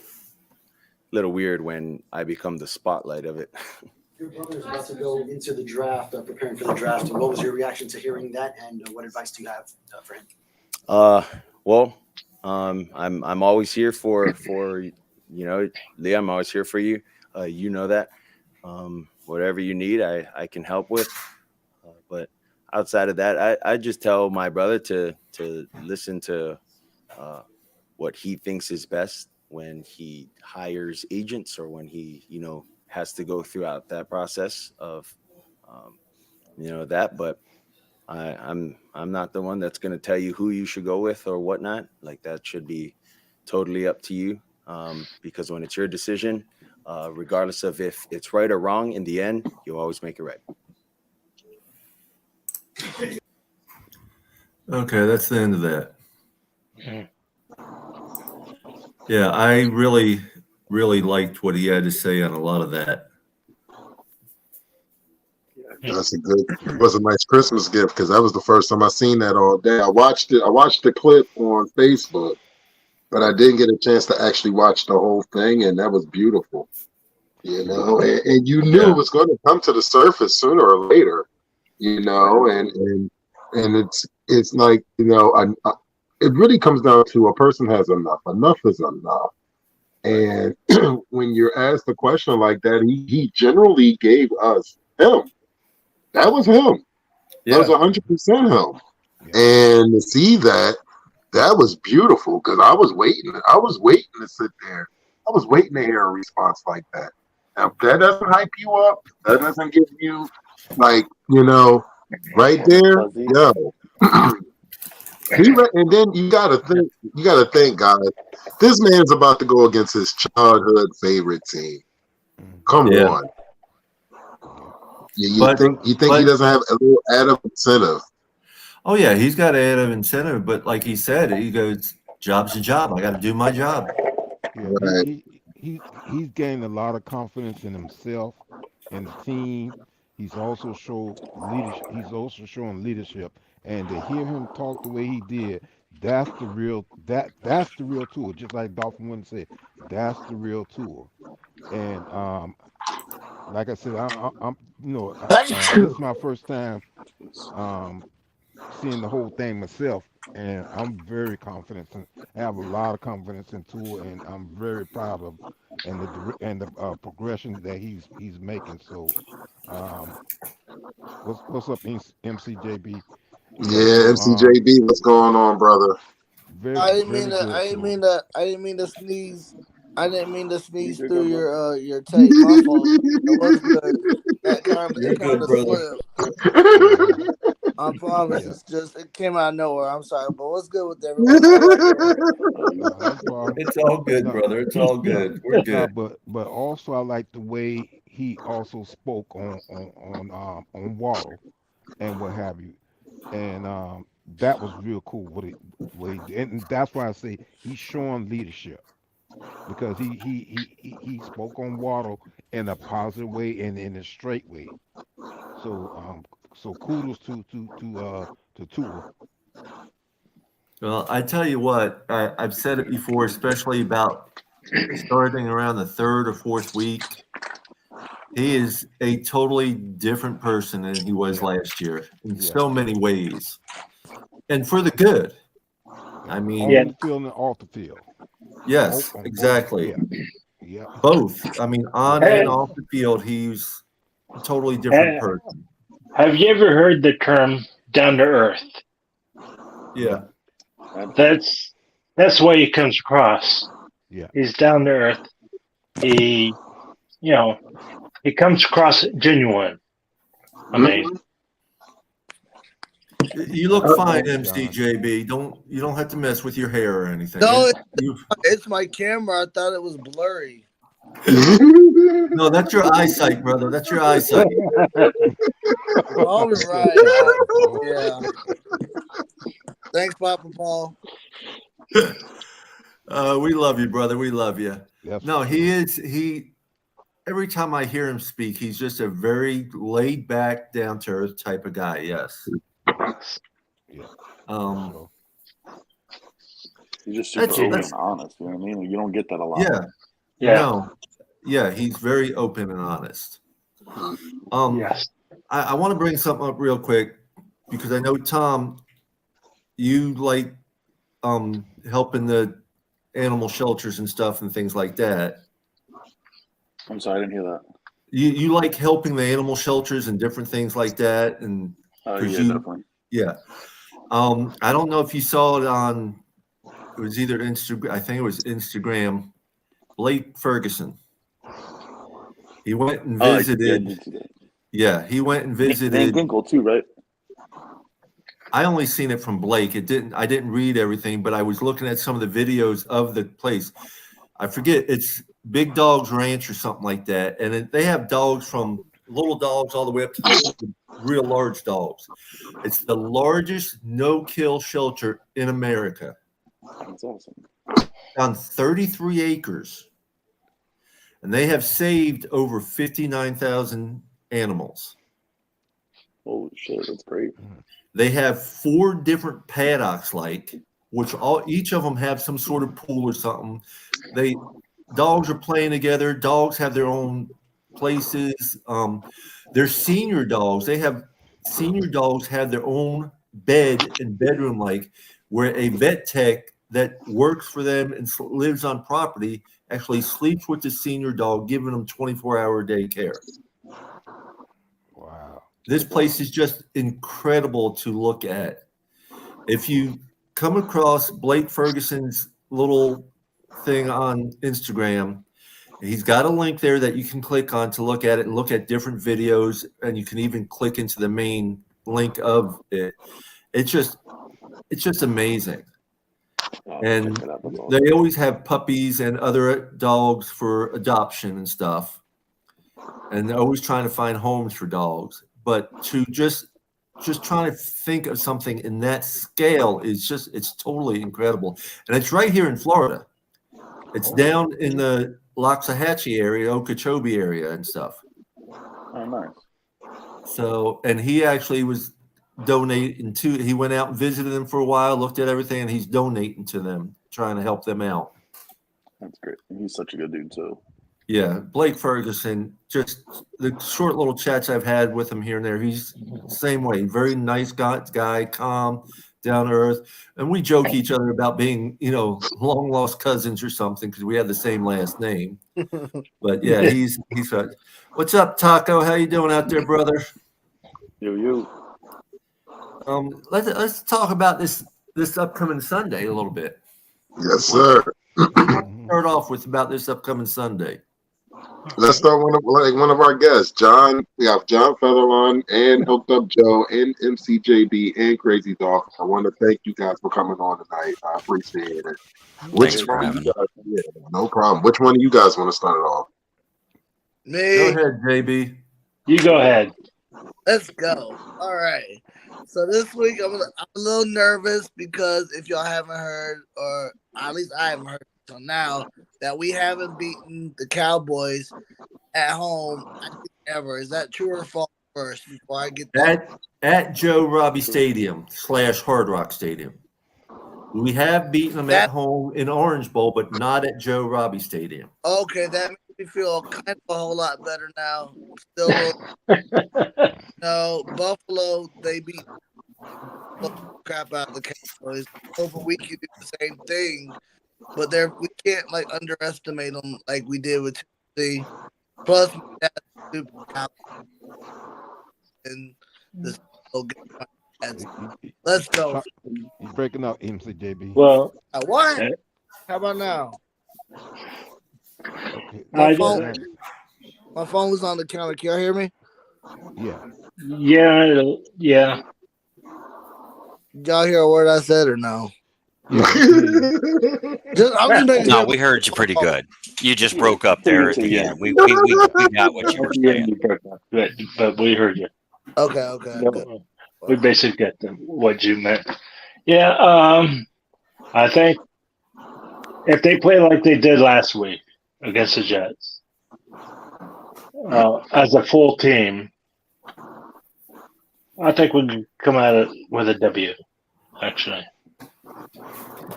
weird when I become the spotlight of it. Your brother is about to go into the draft, preparing for the draft. What was your reaction to hearing that, and what advice do you have for him? Well, I'm always here for Leah. I'm always here for you. You know that. Whatever you need, I can help with. But outside of that, I just tell my brother to listen to what he thinks is best when he hires agents or when he has to go throughout that process of that. But I'm not the one that's going to tell you who you should go with or whatnot. Like, that should be totally up to you, because when it's your decision, regardless of if it's right or wrong, in the end, you'll always make it right. Okay, that's the end of that. Yeah, I really, really liked what he had to say on a lot of that. That's a good. It was a nice Christmas gift because that was the first time I seen that all day. I watched it. I watched the clip on Facebook, but I didn't get a chance to actually watch the whole thing, and that was beautiful. And you knew it was going to come to the surface sooner or later. And it's like it really comes down to a person has enough. Enough is enough. And when you're asked a question like that, he generally gave us him. That was him. That was 100% him. And to see that was beautiful because I was waiting. I was waiting to sit there. I was waiting to hear a response like that. Now, if that doesn't hype you up, that doesn't give you right there, and then you gotta think, guys, this man's about to go against his childhood favorite team. Come on. You think he doesn't have a little added incentive? Oh yeah, he's got added incentive, but like he said, he goes, "Job's a job. I got to do my job." Yeah, he's gained a lot of confidence in himself and the team. He's also showed leadership. He's also showing leadership, and to hear him talk the way he did, that's the real tool. Just like Dolphin wouldn't say, that's the real tool. And like I said, I'm this is my first time seeing the whole thing myself, and I'm very confident. I have a lot of confidence in Tua, and I'm very proud of the progression that he's making. So, what's up, MCJB? Yeah, MCJB, what's going on, brother? I didn't mean to sneeze. I didn't mean to sneeze through your tape. My fault. It was good. That kind of slipped. I promise. It came out of nowhere. I'm sorry, but what's good with everyone? It's all good, brother. It's all good. We're good. But also, I like the way he also spoke on Waddle and what have you, and that was real cool. What he did, and that's why I say he's showing leadership because he spoke on Waddle in a positive way and in a straight way. So kudos to Tua. Well, I tell you what, I've said it before, especially about starting around the third or fourth week. He is a totally different person than he was last year in so many ways, and for the good. I mean, on the field and off the field. yes, On exactly. Both, yeah. Both. I mean, on and off the field, he's a totally different person. Have you ever heard the term "down to earth"? Yeah. That's the way he comes across. Yeah. He's down to earth. He comes across genuine. Amazing. You look fine, MCJB. You don't have to mess with your hair or anything. No, it's my camera. I thought it was blurry. No, that's your eyesight, brother. That's your eyesight. All right. Yeah. Thanks, Papa Paul. We love you, brother. We love you. Yes, no, he every time I hear him speak, he's just a very laid back, down to earth type of guy. Yes. He's just super open and honest. You know what I mean? You don't get that a lot. Yeah. No. Yeah, he's very open and honest. Yes. I want to bring something up real quick because I know, Tom, you like helping the animal shelters and stuff and things like that. I'm sorry, I didn't hear that. You like helping the animal shelters and different things like that, and definitely. Yeah. I don't know if you saw it on. It was either Instagram. I think it was Instagram. Blake Ferguson. He went and visited. He went and visited. Van Ginkel too, right? I only seen it from Blake. I didn't read everything, but I was looking at some of the videos of the place. I forget, it's Big Dogs Ranch or something like that. And they have dogs from little dogs all the way up to the real large dogs. It's the largest no-kill shelter in America. That's awesome. On 33 acres. And they have saved over 59,000 animals. Holy shit, that's great. They have 4 different paddocks, which each of them have some sort of pool or something. Dogs are playing together. Dogs have their own places. They're senior dogs. Senior dogs have their own bed and bedroom, where a vet tech that works for them and lives on property actually sleeps with the senior dog, giving them 24-hour day care. Wow. This place is just incredible to look at. If you come across Blake Ferguson's little thing on Instagram, he's got a link there that you can click on to look at it and look at different videos, and you can even click into the main link of it. It's just amazing. And they always have puppies and other dogs for adoption and stuff. And they're always trying to find homes for dogs. But to just trying to think of something in that scale is it's totally incredible. And it's right here in Florida. It's down in the Loxahatchee area, Okeechobee area and stuff. Oh, nice. So, and he actually was donating to, he went out and visited them for a while, looked at everything, and he's donating to them, trying to help them out. That's great. He's such a good dude too. Yeah, Blake Ferguson, just the short little chats I've had with him here and there, he's the same way. Very nice guy, calm, down to earth. And we joke each other about being, long lost cousins or something because we have the same last name. But yeah, he's what's up, Taco? How you doing out there, brother? Yo. Let's talk about this upcoming Sunday a little bit. Yes, sir. Start off with about this upcoming Sunday. Let's start one of our guests, John. We have John Feather on, and Hooked Up Joe, and MCJB, and Crazy Dog. I want to thank you guys for coming on tonight. I appreciate it. No problem. Which one of you guys want to start it off? Me. Go ahead, JB. You go ahead. Let's go. All right. So this week I'm a little nervous because if y'all haven't heard, or at least I haven't heard until now, that we haven't beaten the Cowboys at home ever. Is that true or false first before I get that? At Joe Robbie Stadium / Hard Rock Stadium. We have beaten them at home in Orange Bowl, but not at Joe Robbie Stadium. Okay, that means me feel kind of a whole lot better now. Still, a little, no, Buffalo, they beat the crap out of the Cowboys. Over week, you do the same thing, but we can't like underestimate them like we did with Tennessee. Plus, that's super talent and the let's go. He's breaking up, MCJB. Well, What? How about now? Okay. My phone was on the counter. Can y'all hear me? Yeah. Yeah. Y'all hear a word I said or no? Yeah. I'm just making No, sure. we heard you pretty good. You just broke up there at the end. We got what you were saying. You broke up, but we heard you. Okay. We basically got what you meant. Yeah, I think if they play like they did last week against the Jets, as a full team, I think we can come at it with a W. Actually,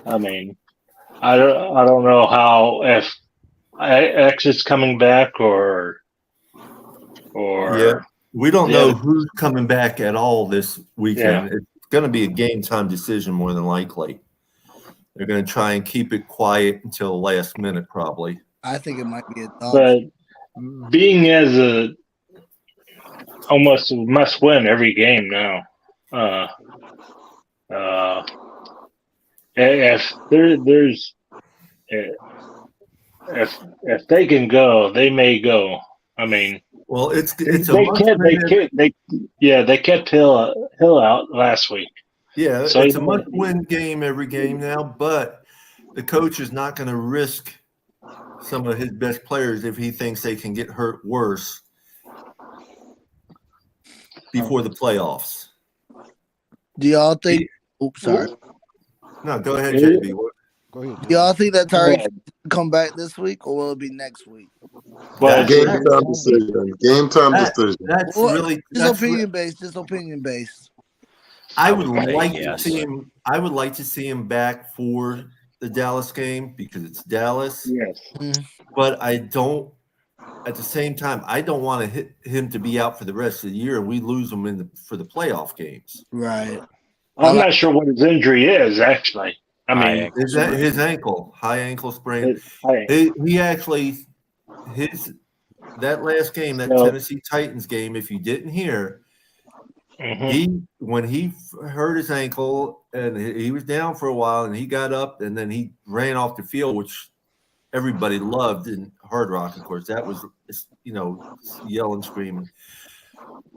I mean, I don't know how if X is coming back or yeah. We don't know who's coming back at all this weekend. Yeah. It's going to be a game time decision more than likely. They're going to try and keep it quiet until the last minute, probably. I think it might be a dog. But being as a almost a must win every game now. If there's if they can go, they may go. I mean, well, it's they kept Hill out last week. Yeah, so it's a must-win game every game now, but the coach is not going to risk some of his best players if he thinks they can get hurt worse before the playoffs. Do y'all think? Oops, sorry. No, go ahead, JB. Go ahead. Do y'all think that Tyreek come back this week, or will it be next week? Well, game time decision. Game time decision. That's really opinion based. Just opinion based. I would like to see him. I would like to see him back for the Dallas game because it's Dallas. Yes. But I don't. At the same time, I don't want to hit him to be out for the rest of the year, and we lose him for the playoff games. Right. I'm not sure what his injury is actually. I mean, his ankle, high ankle sprain. He actually that last game, that Tennessee Titans game. If you didn't hear, when he hurt his ankle and he was down for a while, and he got up and then he ran off the field, which everybody loved in Hard Rock. Of course, that was yelling, screaming.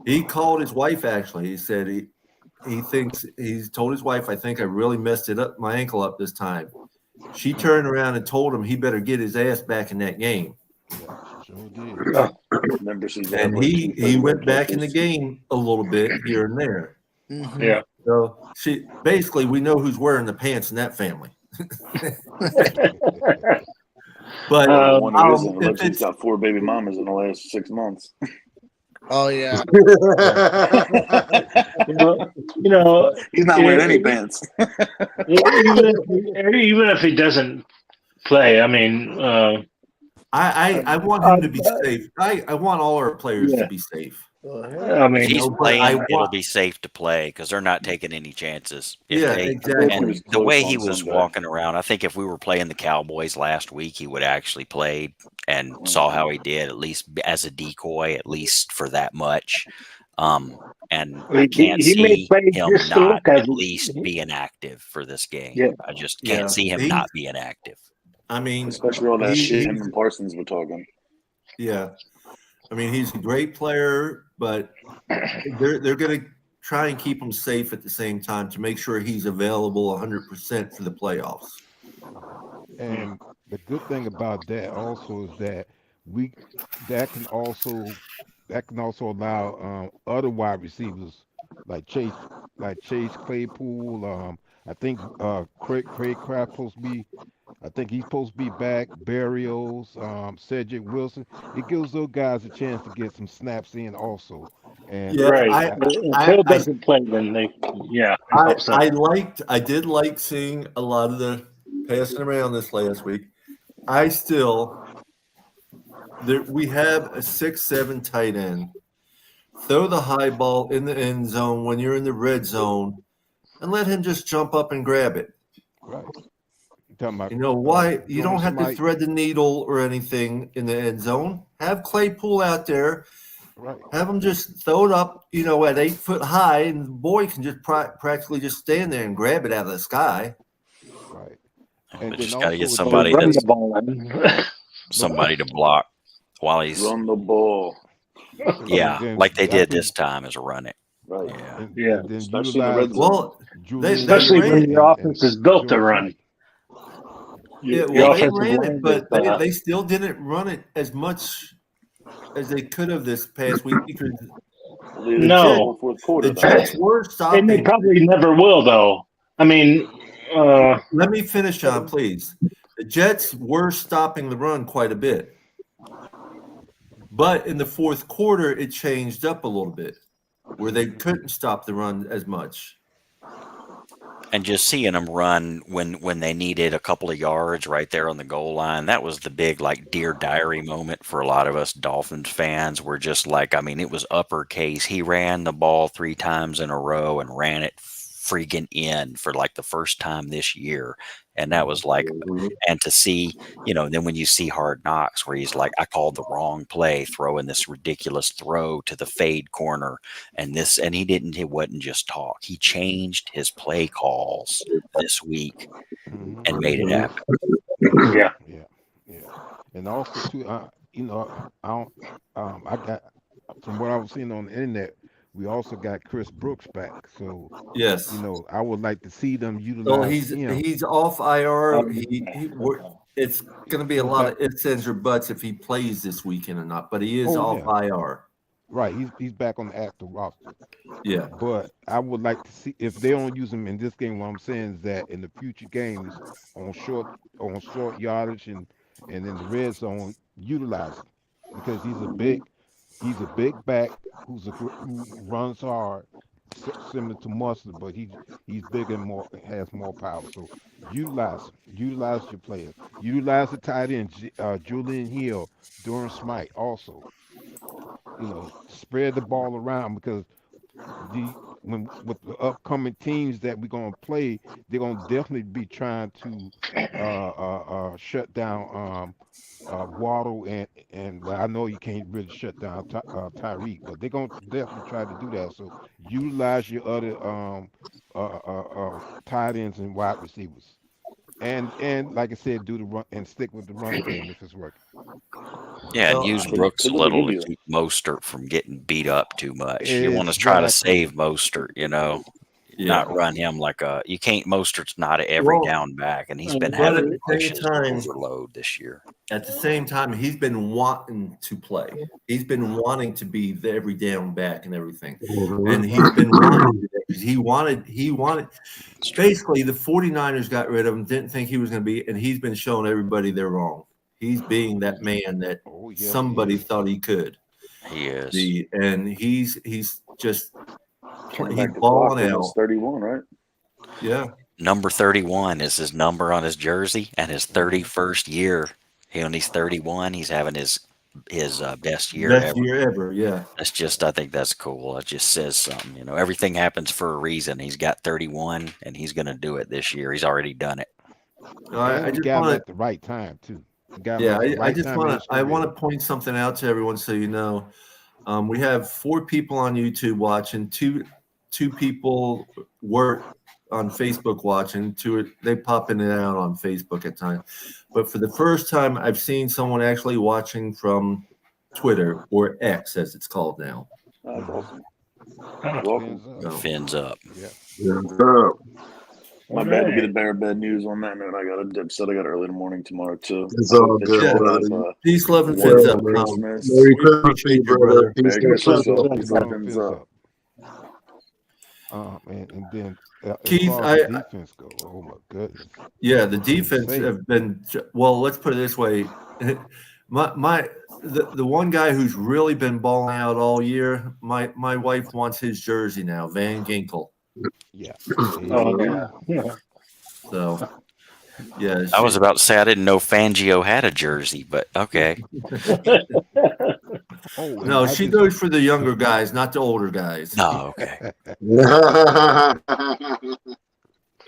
He called his wife. Actually, he said he's told his wife, I think I really messed my ankle up this time. She turned around and told him he better get his ass back in that game. Sure did. And he went back in the game a little bit here and there. Mm-hmm. Yeah. So basically we know who's wearing the pants in that family. But one who isn't, he's got 4 baby mamas in the last 6 months. Oh yeah. He's not wearing any pants. even if he doesn't play, I mean, I want him to be safe. I want all our players to be safe. I mean, if he's playing, it'll be safe to play because they're not taking any chances. Exactly. And the way he was walking around, I think if we were playing the Cowboys last week, he would actually play and saw how he did, at least as a decoy, at least for that much. And I can't see him not at least being active for this game. Yeah. I just can't see him not being active. I mean, especially all that shit him and Parsons were talking. Yeah. I mean, he's a great player, but they're going to try and keep him safe at the same time to make sure he's available 100% for the playoffs. And the good thing about that also is that that can also allow other wide receivers like Chase Claypool. I think Craig Kraft supposed to be. I think he's supposed to be back. Barrios, Cedric Wilson. It gives those guys a chance to get some snaps in also. And right. Hill doesn't play, then they I did like seeing a lot of the passing around this last week. I still we have a 6'7" tight end. Throw the high ball in the end zone when you're in the red zone, and let him just jump up and grab it. Right. Talking about, You know why? You don't have to Smite. thread the needle or anything in the end zone. Have Claypool out there. Right. Have him just throw it up, at 8 foot high, and the boy can just practically just stand there and grab it out of the sky. Right. And just got to get somebody somebody to block while he's run the ball. Yeah, like they did this time, is run it. Right. Yeah. And then Especially in the red zone. Well, especially when your offense is built to run. Yeah, The well, they offensive ran line it, but is, they still didn't run it as much as they could have this past week because No. the Jets were stopping. And they probably never will, though. I mean, let me finish, John, please. The Jets were stopping the run quite a bit. But in the fourth quarter, it changed up a little bit where they couldn't stop the run as much. And just seeing them run when they needed a couple of yards right there on the goal line, that was the big, like, Dear Diary moment for a lot of us Dolphins fans. We're just like, I mean, it was uppercase. He ran the ball 3 times in a row and ran it freaking in for like the first time this year. And that was like, and to see, then when you see Hard Knocks where he's like, I called the wrong play, throwing this ridiculous throw to the fade corner and he wasn't just talk. He changed his play calls this week and made it happen. Yeah. And also too, I got, from what I was seeing on the internet, we also got Chris Brooks back. So yes, I would like to see them utilize well, him. he's off IR. It's going to be a lot of ifs, ands, or buts if he plays this weekend or not. But he is off IR. Right, he's back on the active roster. Yeah, but I would like to see if they don't use him in this game. What I'm saying is that in the future games on short yardage and in the red zone, utilize him because he's a big back who runs hard, similar to Mustard, but he's bigger and has more power. So utilize your players. Utilize the tight end, Julian Hill, Durham Smite also. Spread the ball around because with the upcoming teams that we're gonna play, they're gonna definitely be trying to shut down Waddle and well, I know you can't really shut down Tyreek, but they're gonna definitely try to do that. So utilize your other tight ends and wide receivers, and like I said, do the run and stick with the run game if it's working. Yeah, and use Brooks a little to keep Mostert from getting beat up too much. You want to try to save Mostert, not run him like you can't. Mostert's not every down back, and he's been having pushes overload this year. At the same time, he's been wanting to play. He's been wanting to be the every down back and everything, and he's been wanting to, he wanted. Basically, the 49ers got rid of him, didn't think he was going to be, and he's been showing everybody they're wrong. He's being that man that somebody thought he could. He is. And he's just he's balling out. 31, right? Yeah. Number 31 is his number on his jersey, and his 31st year. When he's 31, he's having his best year ever. Best year ever, yeah. I think that's cool. It just says something. Everything happens for a reason. He's got 31, and he's going to do it this year. He's already done it. I just got him at the right time too. I want to point something out to everyone so you know. We have 4 people on YouTube watching, two people were on Facebook watching, they pop in and out on Facebook at times. But for the first time, I've seen someone actually watching from Twitter, or X as it's called now. That's awesome. Fins up. Yeah. My bad to get a bear bad news on that note. I got a dip set. I got early in the morning tomorrow too. It's all good, buddy. Peace, love, and fins up. Merry Christmas, brother. Merry Christmas. Peace, love, fins up. And then Keith, the defense go. Oh my goodness. Yeah, the defense have been well. Let's put it this way: the one guy who's really been balling out all year. My wife wants his jersey now, Van Ginkel. Yeah. Oh, yeah. So Yeah, I was about to say I didn't know Fangio had a jersey, but okay. Oh, and No, I she just goes for the younger guys, not the older guys. No, okay.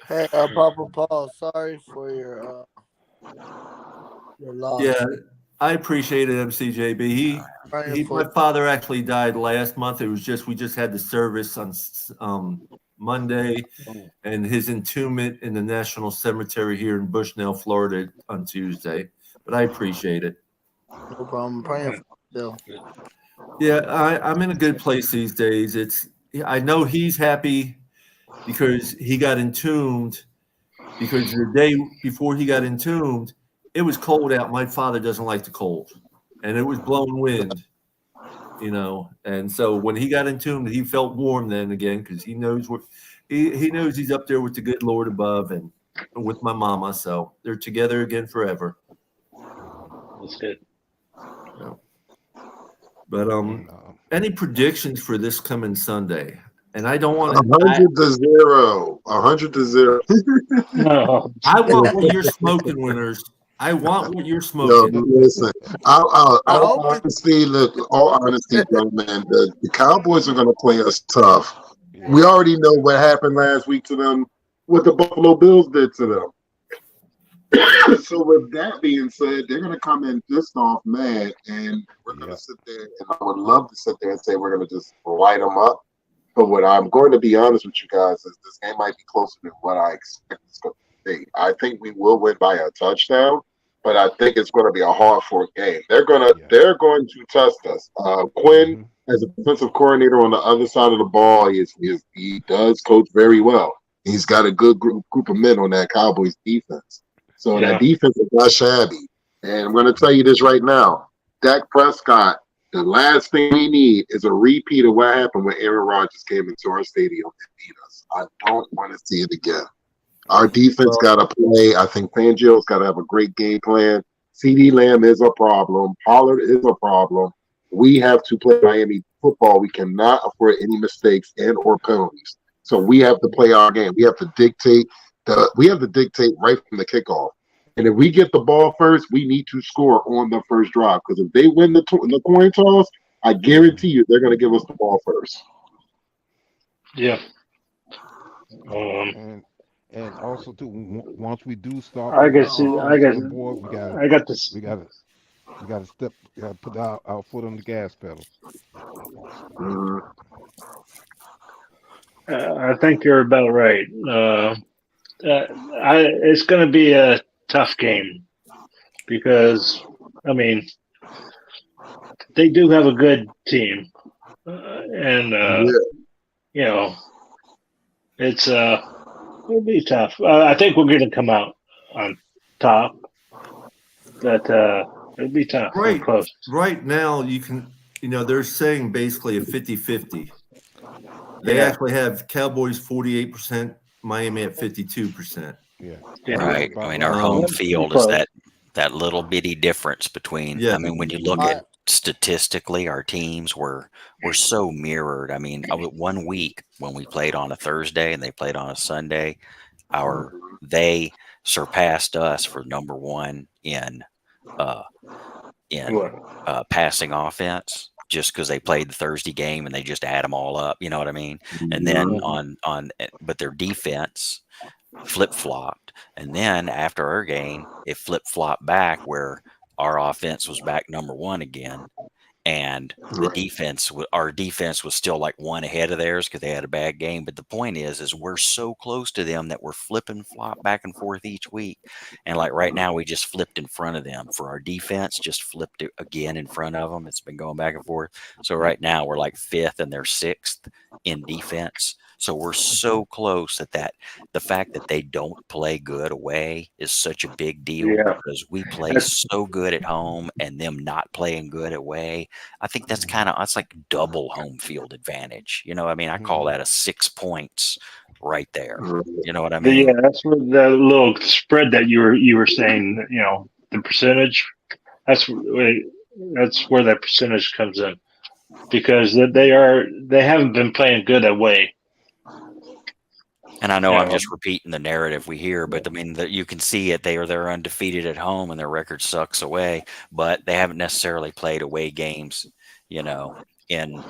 Hey, Papa Paul, sorry for your loss. Yeah, I appreciate it, MCJB. Praying He, for my father actually died last month. It was just we just had the service on Monday, and his entombment in the National Cemetery here in Bushnell, Florida, on Tuesday. But I appreciate it. No problem. Praying for you still. Yeah, I'm in a good place these days. I know he's happy because he got entombed. Because the day before he got entombed, it was cold out. My father doesn't like the cold, and it was blowing wind, And so when he got entombed, he felt warm then again because he knows he knows he's up there with the good Lord above and with my mama. So they're together again forever. That's good. Yeah. But any predictions for this coming Sunday? And I don't want to. 100-0. 100-0. No. I want what you're smoking, winners. I want what you're Yo, smoking. listen. All honesty, look. All honesty, young man. The Cowboys are going to play us tough. We already know what happened last week to them. What the Buffalo Bills did to them. So with that being said, they're going to come in pissed off, mad, and we're going to sit there. And I would love to sit there and say we're going to just light them up. But what I'm going to be honest with you guys is this game might be closer than what I expect it's going to be. I think we will win by a touchdown, but I think it's going to be a hard-fought game. They're going to test us. Quinn, as a defensive coordinator on the other side of the ball, he does coach very well. He's got a good group of men on that Cowboys defense. So that defense is not shabby. And I'm going to tell you this right now. Dak Prescott, the last thing we need is a repeat of what happened when Aaron Rodgers came into our stadium and beat us. I don't want to see it again. Our defense got to play. I think Fangio's got to have a great game plan. CeeDee Lamb is a problem. Pollard is a problem. We have to play Miami football. We cannot afford any mistakes and or penalties. So we have to play our game. We have to dictate right from the kickoff. And if we get the ball first, we need to score on the first drive. Because if they win the coin toss, I guarantee you they're going to give us the ball first. Yeah. And also too, once we do start, I guess the board, we got to put our foot on the gas pedal. I think you're about right. It's going to be a tough game because, I mean, they do have a good team, it'll be tough. I think we're going to come out on top, but it'll be tough. Right, Close. right now they're saying basically a 50-50. They actually have Cowboys 48%, Miami at 52%. Yeah. Right. I mean, our home field is that little bitty difference between. Yeah. I mean, when you look at statistically, our teams were so mirrored. I mean, 1 week when we played on a Thursday and they played on a Sunday, they surpassed us for number one in passing offense. Just because they played the Thursday game and they just add them all up, you know what I mean? And then but their defense flip-flopped. And then after our game, it flip-flopped back where our offense was back number one again. And our defense was still like one ahead of theirs because they had a bad game. But the point is we're so close to them that we're flipping flop back and forth each week. And like right now, we just flipped in front of them for our defense, just flipped it again in front of them. It's been going back and forth. So right now we're like fifth and they're sixth in defense. So we're so close that the fact that they don't play good away is such a big deal because we play so good at home and them not playing good away. I think that's that's like double home field advantage. You know, I mean, I call that a 6 points right there. You know what I mean? Yeah, that's where the little spread that you were saying, the percentage, that's where that percentage comes in. Because they haven't been playing good away. And I know I'm just repeating the narrative we hear, but I mean, you can see it. They're undefeated at home and their record sucks away, but they haven't necessarily played away games, in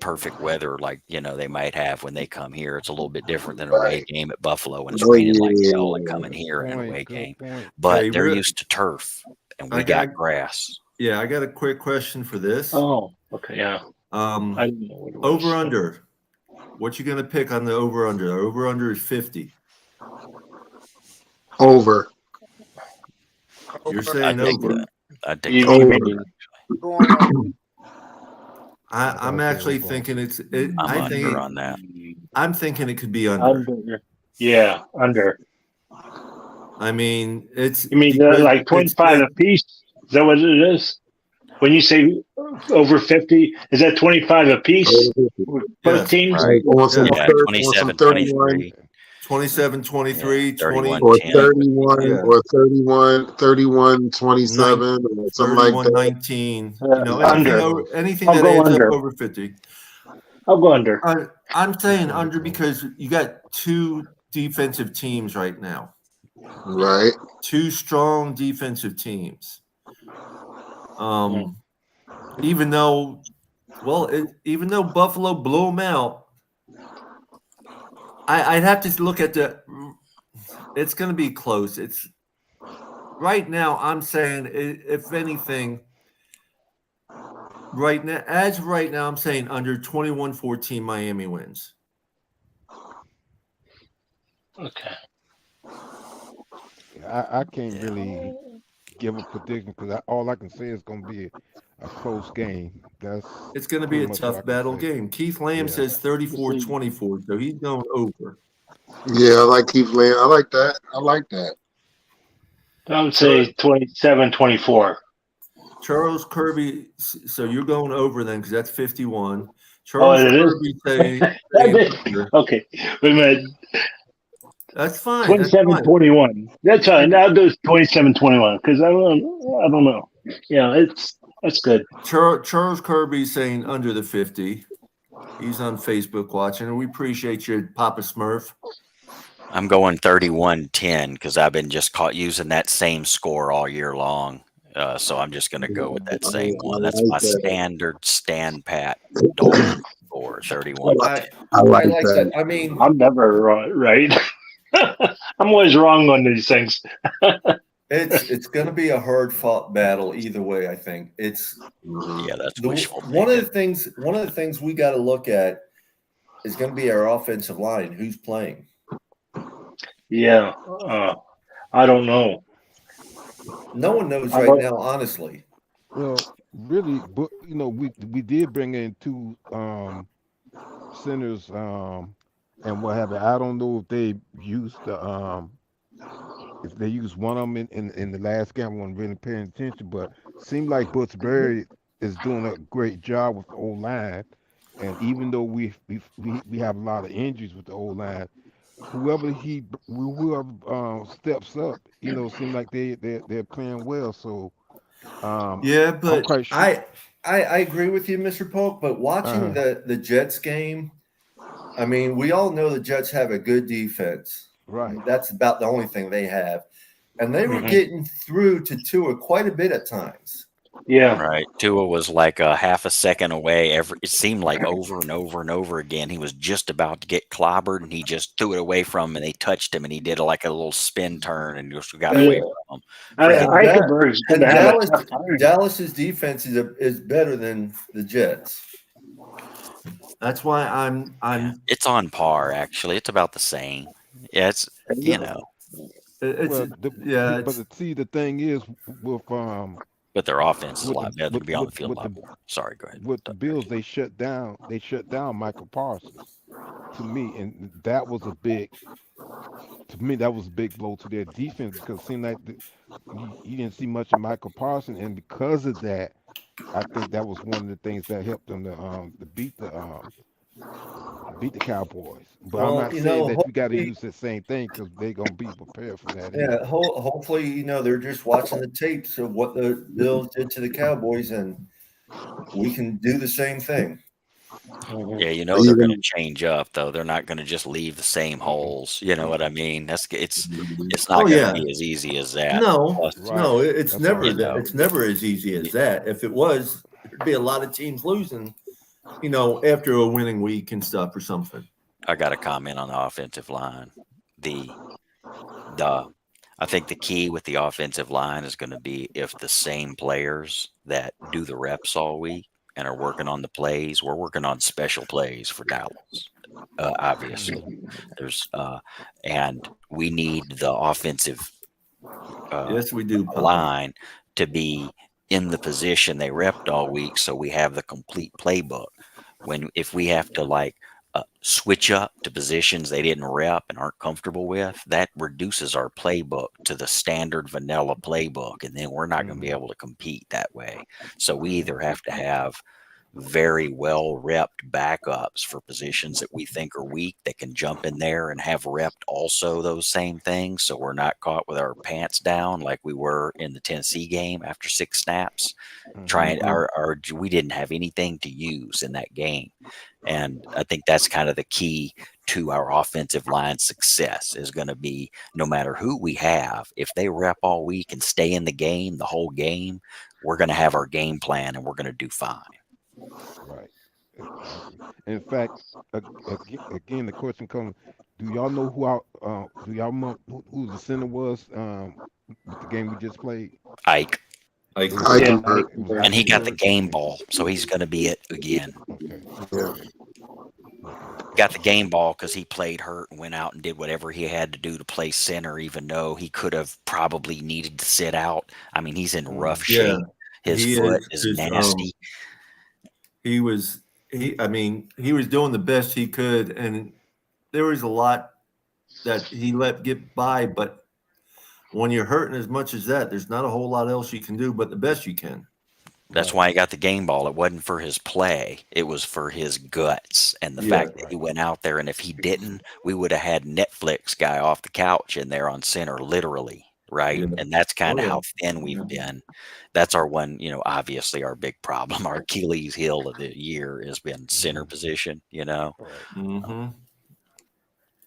perfect weather like, they might have when they come here. It's a little bit different than an away game at Buffalo when it's raining like hell and coming here in an away game. But they're used to turf and we got grass. Yeah, I got a quick question for this. Oh, okay, yeah. I didn't know what it was. Over under. What you gonna pick on the over under? The over under is 50. Over. You're saying over. I think over. I'm actually thinking I'm under on that. I'm thinking it could be under. Yeah, under. I mean, it's. You mean like 25 apiece? Is that what it is? When you say over 50, is that 25 apiece? Both teams? Right. On some 27, 31, 27, 23, 20, or 31, or 31, 27, or something like that. 19. Anything I'll that go adds under. up over 50. I'll go under. I'm saying under because you got two defensive teams right now. Right. Two strong defensive teams. Even though Buffalo blew them out, I'd have to look at it's going to be close. It's right now. I'm saying, if anything, right now, I'm saying under 21-14, Miami wins. Okay. I can't really give a prediction because all I can say is going to be a close game. It's going to be a tough battle game. Keith Lamb says 34-24, so he's going over. Yeah, I like Keith Lamb. I like that. I would say 27-24. Charles Kirby, so you're going over then because that's 51. Charles Kirby saying okay, wait a minute. That's fine. 27-21. That's fine. I'll do 27-21 because I don't know. Yeah, that's good. Charles Kirby saying under the 50. He's on Facebook watching, and we appreciate you, Papa Smurf. I'm going 31-10 because I've been just caught using that same score all year long. So I'm just going to go with that same one. That's my standard stand pat Dolphins score, 31. I like that. I mean, I'm never right. I'm always wrong on these things. It's going to be a hard fought battle either way. I think it's that's wishful. One of the things we got to look at is going to be our offensive line. Who's playing? Yeah, I don't know. No one knows right now, honestly. Well, really, but we did bring in two centers and what have you. I don't know if they used if they used one of them in the last game. I wasn't really paying attention, but it seemed like Berry is doing a great job with the O-line. And even though we have a lot of injuries with the O-line, whoever steps up, seem like they're playing well. So but I'm sure. I agree with you, Mr. Polk. But watching the Jets game, I mean, we all know the Jets have a good defense. Right. That's about the only thing they have. And they were getting through to Tua quite a bit at times. Yeah. Right. Tua was like a half a second away. It seemed like over and over and over again. He was just about to get clobbered, and he just threw it away from him, and they touched him, and he did like a little spin turn and just got away from him. Dallas's defense is better than the Jets. That's why I'm. It's on par, actually. It's about the same. Yeah, it's but see, the thing is with but their offense is a lot better to be on the field a lot more. Sorry, go ahead. With the Bills, they shut down Michael Parsons. To me, and that was a big blow to their defense because it seemed like you didn't see much of Michael Parsons, and because of that, I think that was one of the things that helped them to beat the Cowboys. But I'm not saying that you got to use the same thing because they're gonna be prepared for that. Yeah, hopefully, they're just watching the tapes of what the Bills did to the Cowboys, and we can do the same thing. Yeah, you know they're going to change up though. They're not going to just leave the same holes. You know what I mean? It's not Oh going to yeah. be as easy as that. No, Plus, no, it's never you that. know, It's never as easy as that. If it was, there'd be a lot of teams losing, after a winning week and stuff or something. I got a comment on the offensive line. The I think the key with the offensive line is going to be if the same players that do the reps all week and are working on the plays, we're working on special plays for Dallas. Obviously, there's and we need the offensive Yes, we do, Papa. line to be in the position they repped all week, so we have the complete playbook. If we have to switch up to positions they didn't rep and aren't comfortable with, that reduces our playbook to the standard vanilla playbook, and then we're not going to be able to compete that way. So we either have to have very well repped backups for positions that we think are weak that can jump in there and have repped also those same things, so we're not caught with our pants down like we were in the Tennessee game after 6 snaps. We didn't have anything to use in that game, and I think that's kind of the key to our offensive line success is going to be no matter who we have, if they rep all week and stay in the game the whole game, we're going to have our game plan and we're going to do fine. Right. In fact, again, the question comes: do y'all know do y'all know who the center was with the game we just played? Ike. Ike. And he got the game ball, so he's going to be it again. Okay. Got the game ball because he played hurt and went out and did whatever he had to do to play center, even though he could have probably needed to sit out. I mean, he's in rough shape. His foot is nasty. He was doing the best he could, and there was a lot that he let get by, but when you're hurting as much as that, there's not a whole lot else you can do but the best you can. That's why he got the game ball. It wasn't for his play. It was for his guts and the fact that he went out there. And if he didn't, we would have had Netflix guy off the couch in there on center, literally. Right. Yeah. And that's kind of how thin we've been. That's our one, obviously our big problem. Our Achilles heel of the year has been center position, Mm-hmm.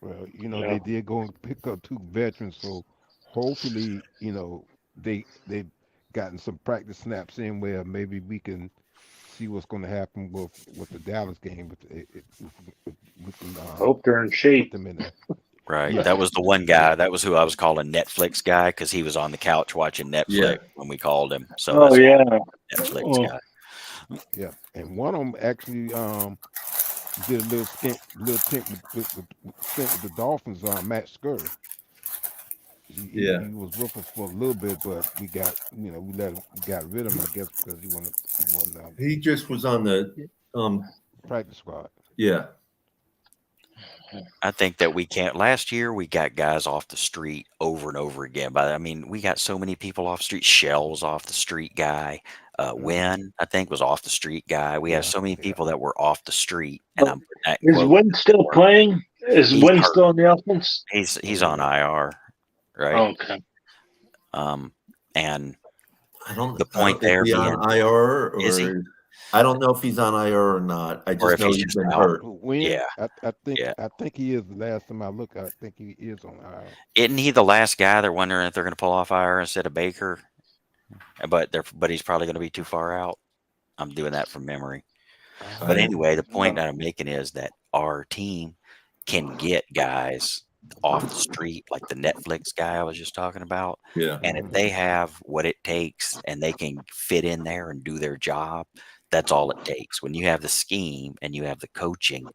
Well, they did go and pick up 2 veterans, so hopefully, they've gotten some practice snaps in where maybe we can see what's going to happen with the Dallas game. Hope they're in shape. Them in there. Right. Yeah. That was the one guy. That was who I was calling Netflix guy because he was on the couch watching Netflix when we called him. So Netflix guy. Yeah, and one of them actually did a little stint with the Dolphins on Matt Scurry. He was with us for a little bit, but we got we got rid of him, I guess, because he wanted he just was on the practice squad. Yeah. I think that we can't. Last year, we got guys off the street over and over again. But I mean, we got so many people off the street. Shell was off the street guy. Wynn, I think, was off the street guy. We have so many people that were off the street. And is Wynn still playing? Is Wynn still in the offense? He's on IR, right? Okay. And I don't. The point there being on IR or is he? I don't know if he's on IR or not. I just know he's been hurt. When, I think he is. The last time I looked, I think he is on IR. Isn't he the last guy? They're wondering if they're going to pull off IR instead of Baker, but he's probably going to be too far out. I'm doing that from memory. But anyway, the point that I'm making is that our team can get guys off the street, like the Netflix guy I was just talking about. Yeah. And if they have what it takes and they can fit in there and do their job, that's all it takes. When you have the scheme and you have the coaching,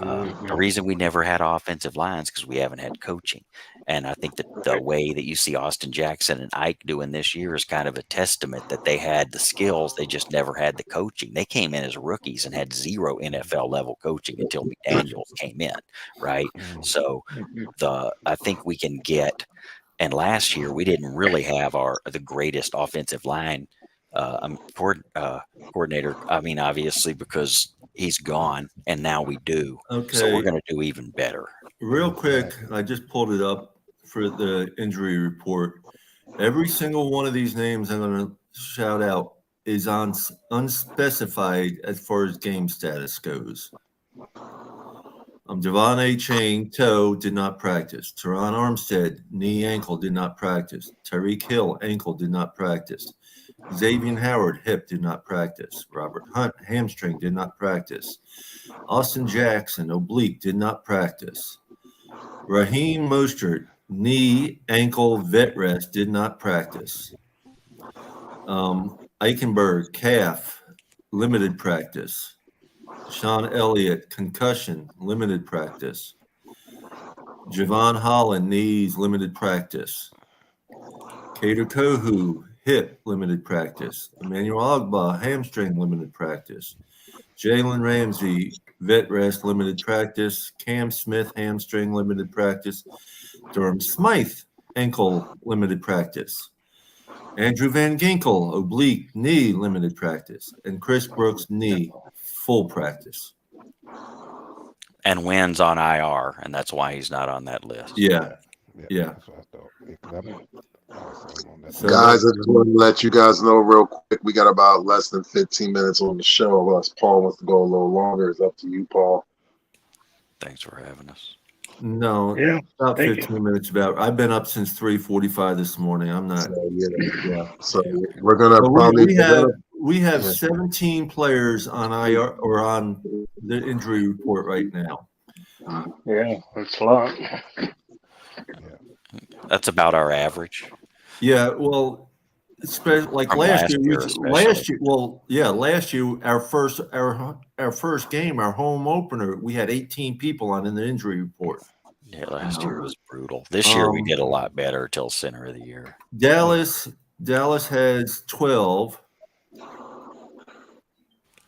the reason we never had offensive lines because we haven't had coaching. And I think that the way that you see Austin Jackson and Ike doing this year is kind of a testament that they had the skills. They just never had the coaching. They came in as rookies and had 0 NFL level coaching until McDaniels came in. Right. So I think we can get, and last year we didn't really have the greatest offensive line coordinator. I mean, obviously because he's gone, and now we do. Okay. So we're going to do even better. Real quick, I just pulled it up for the injury report. Every single one of these names I'm going to shout out is on unspecified as far as game status goes. Devon A. Chain, toe, did not practice. Teron Armstead, knee, ankle, did not practice. Tyreek Hill, ankle, did not practice. Xavier Howard, hip, did not practice. Robert Hunt, hamstring, did not practice. Austin Jackson, oblique, did not practice. Raheem Mostert, knee, ankle, vet rest, did not practice. Eichenberg, calf, limited practice. Sean Elliott, concussion, limited practice. Javon Holland, knees, limited practice. Kader Kohu, hip, limited practice. Emmanuel Ogba, hamstring, limited practice. Jalen Ramsey, vet rest, limited practice. Cam Smith, hamstring, limited practice. Durham Smythe, ankle, limited practice. Andrew Van Ginkel, oblique, knee, limited practice. And Chris Brooks, knee, full practice. And Wynn's on IR, and that's why he's not on that list. Yeah. That's what I thought. So guys, I just want to let you guys know real quick. We got about less than 15 minutes on the show. Unless Paul wants to go a little longer, it's up to you, Paul. Thanks for having us. No, Yeah, about thank 15 minutes. I've been up since 3:45 this morning. I'm not. So we're gonna So probably we have 17 players on IR or on the injury report right now. Yeah, that's a lot. That's about our average. Yeah, well, like From last year, last year our first game, our home opener, we had 18 people on in the injury report. Yeah, last year was brutal. This year we did a lot better till center of the year. Dallas has 12.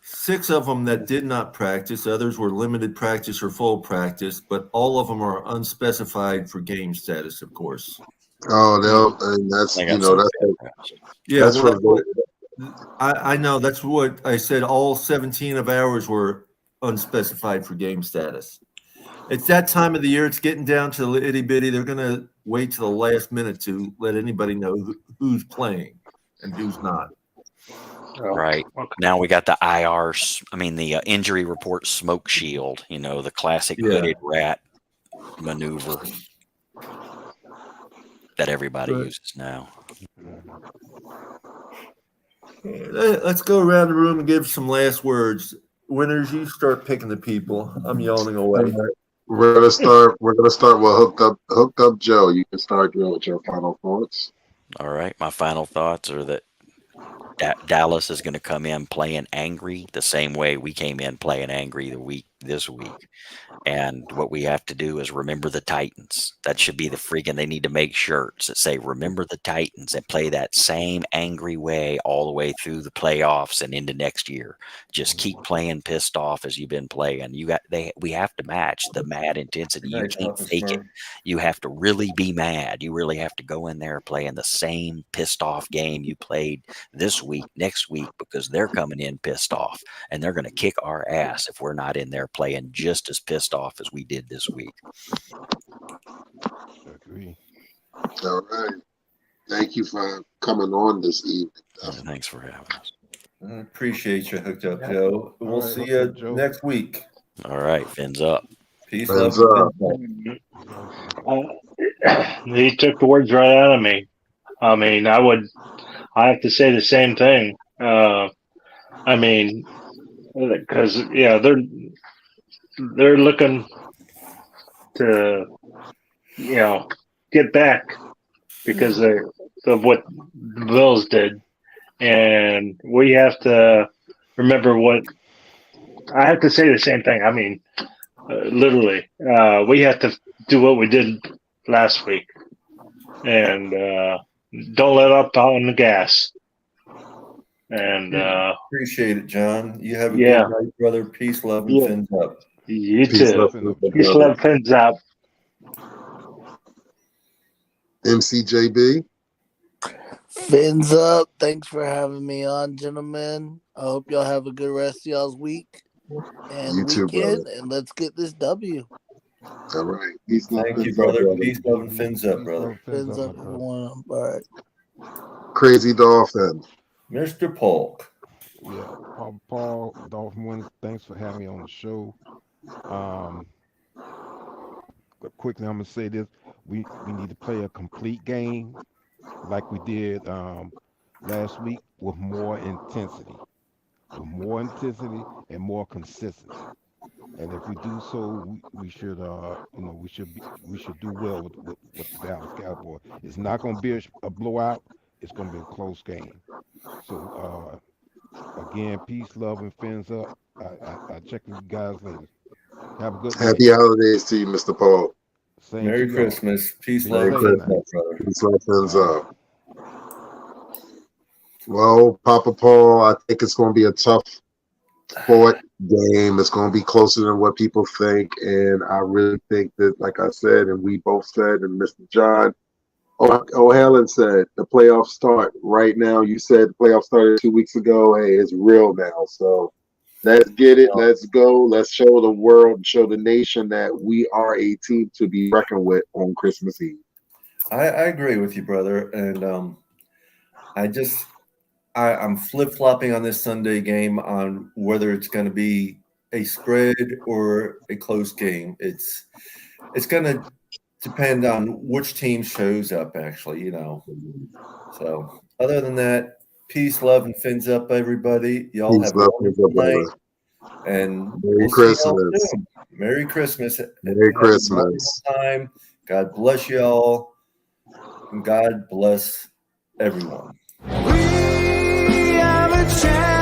6 of them that did not practice. Others were limited practice or full practice, but all of them are unspecified for game status, of course. Oh, and that's I know that's what I said. All 17 of ours were unspecified for game status. It's that time of the year. It's getting down to the itty bitty. They're going to wait till the last minute to let anybody know who's playing and who's not. Right. Now we got the the injury report smoke shield, the classic hooded rat maneuver that everybody uses now. Let's go around the room and give some last words. Winners, you start picking the people. I'm yawning away. We're gonna start with hooked up Joe. You can start with your final thoughts. All right. My final thoughts are that Dallas is going to come in playing angry the same way we came in playing angry this week. And what we have to do is remember the Titans. That should be they need to make shirts that say, remember the Titans, and play that same angry way all the way through the playoffs and into next year. Just keep playing pissed off as you've been playing. We have to match the mad intensity. You can't fake it. You have to really be mad. You really have to go in there playing the same pissed off game you played this week, next week, because they're coming in pissed off and they're going to kick our ass if we're not in there playing just as pissed off as we did this week. Agree. All right. Thank you for coming on this evening. Thanks for having us. I appreciate you, Hooked Up Joe. We'll see you next week. All right. Fins up. Peace, Fins love. He took the words right out of me. I mean, I have to say the same thing. Because they're looking to get back because of what the Bills did, and we have to remember what I have to say the same thing. I mean, literally, we have to do what we did last week, and don't let up on the gas. And appreciate it, John. You have a good night, brother. Peace, love, and fins up. You too. Peace, love, fins up. MCJB. Fins up. Thanks for having me on, gentlemen. I hope y'all have a good rest of y'all's week and You too, weekend, brother. and let's get this W. All right. Peace, love, Thank you, fins brother. up, Peace, love, and fins up, brother. Fins up, everyone. All right. Crazy Dolphin. Mr. Polk. Yeah, Paul, Dolphin Winners, thanks for having me on the show. Quickly, I'm gonna say this: we need to play a complete game like we did last week with more intensity, and more consistency. And if we do so, we should we should do well with the Dallas Cowboys. It's not going to be a blowout. It's going to be a close game. So again, peace, love, and fins up. I check with you guys later. Have a good night. Happy holidays to you, Mr. Paul. Same Merry to y'all. Christmas. Peace, Be love, safe and now. fins up, brother. Peace, love, fins up. Well, Papa Paul, I think it's going to be a tough sport game. It's going to be closer than what people think, and I really think that, like I said, and we both said, and Mr. John O'Hallen said, the playoffs start right now. You said the playoffs started 2 weeks ago. Hey, it's real now. So let's get it. Let's go. Let's show the world, show the nation that we are a team to be reckoned with on Christmas Eve. I agree with you, brother, and I'm flip-flopping on this Sunday game on whether it's going to be a spread or a close game. It's going to depend on which team shows up, actually, So other than that, peace, love, and fins up, everybody. Y'all Peace, have a love, wonderful fins up, night. brother. And Merry we'll see y'all Christmas. soon. Merry Christmas. Merry Have a Christmas. wonderful time. God bless y'all. And God bless everyone. We have a chance.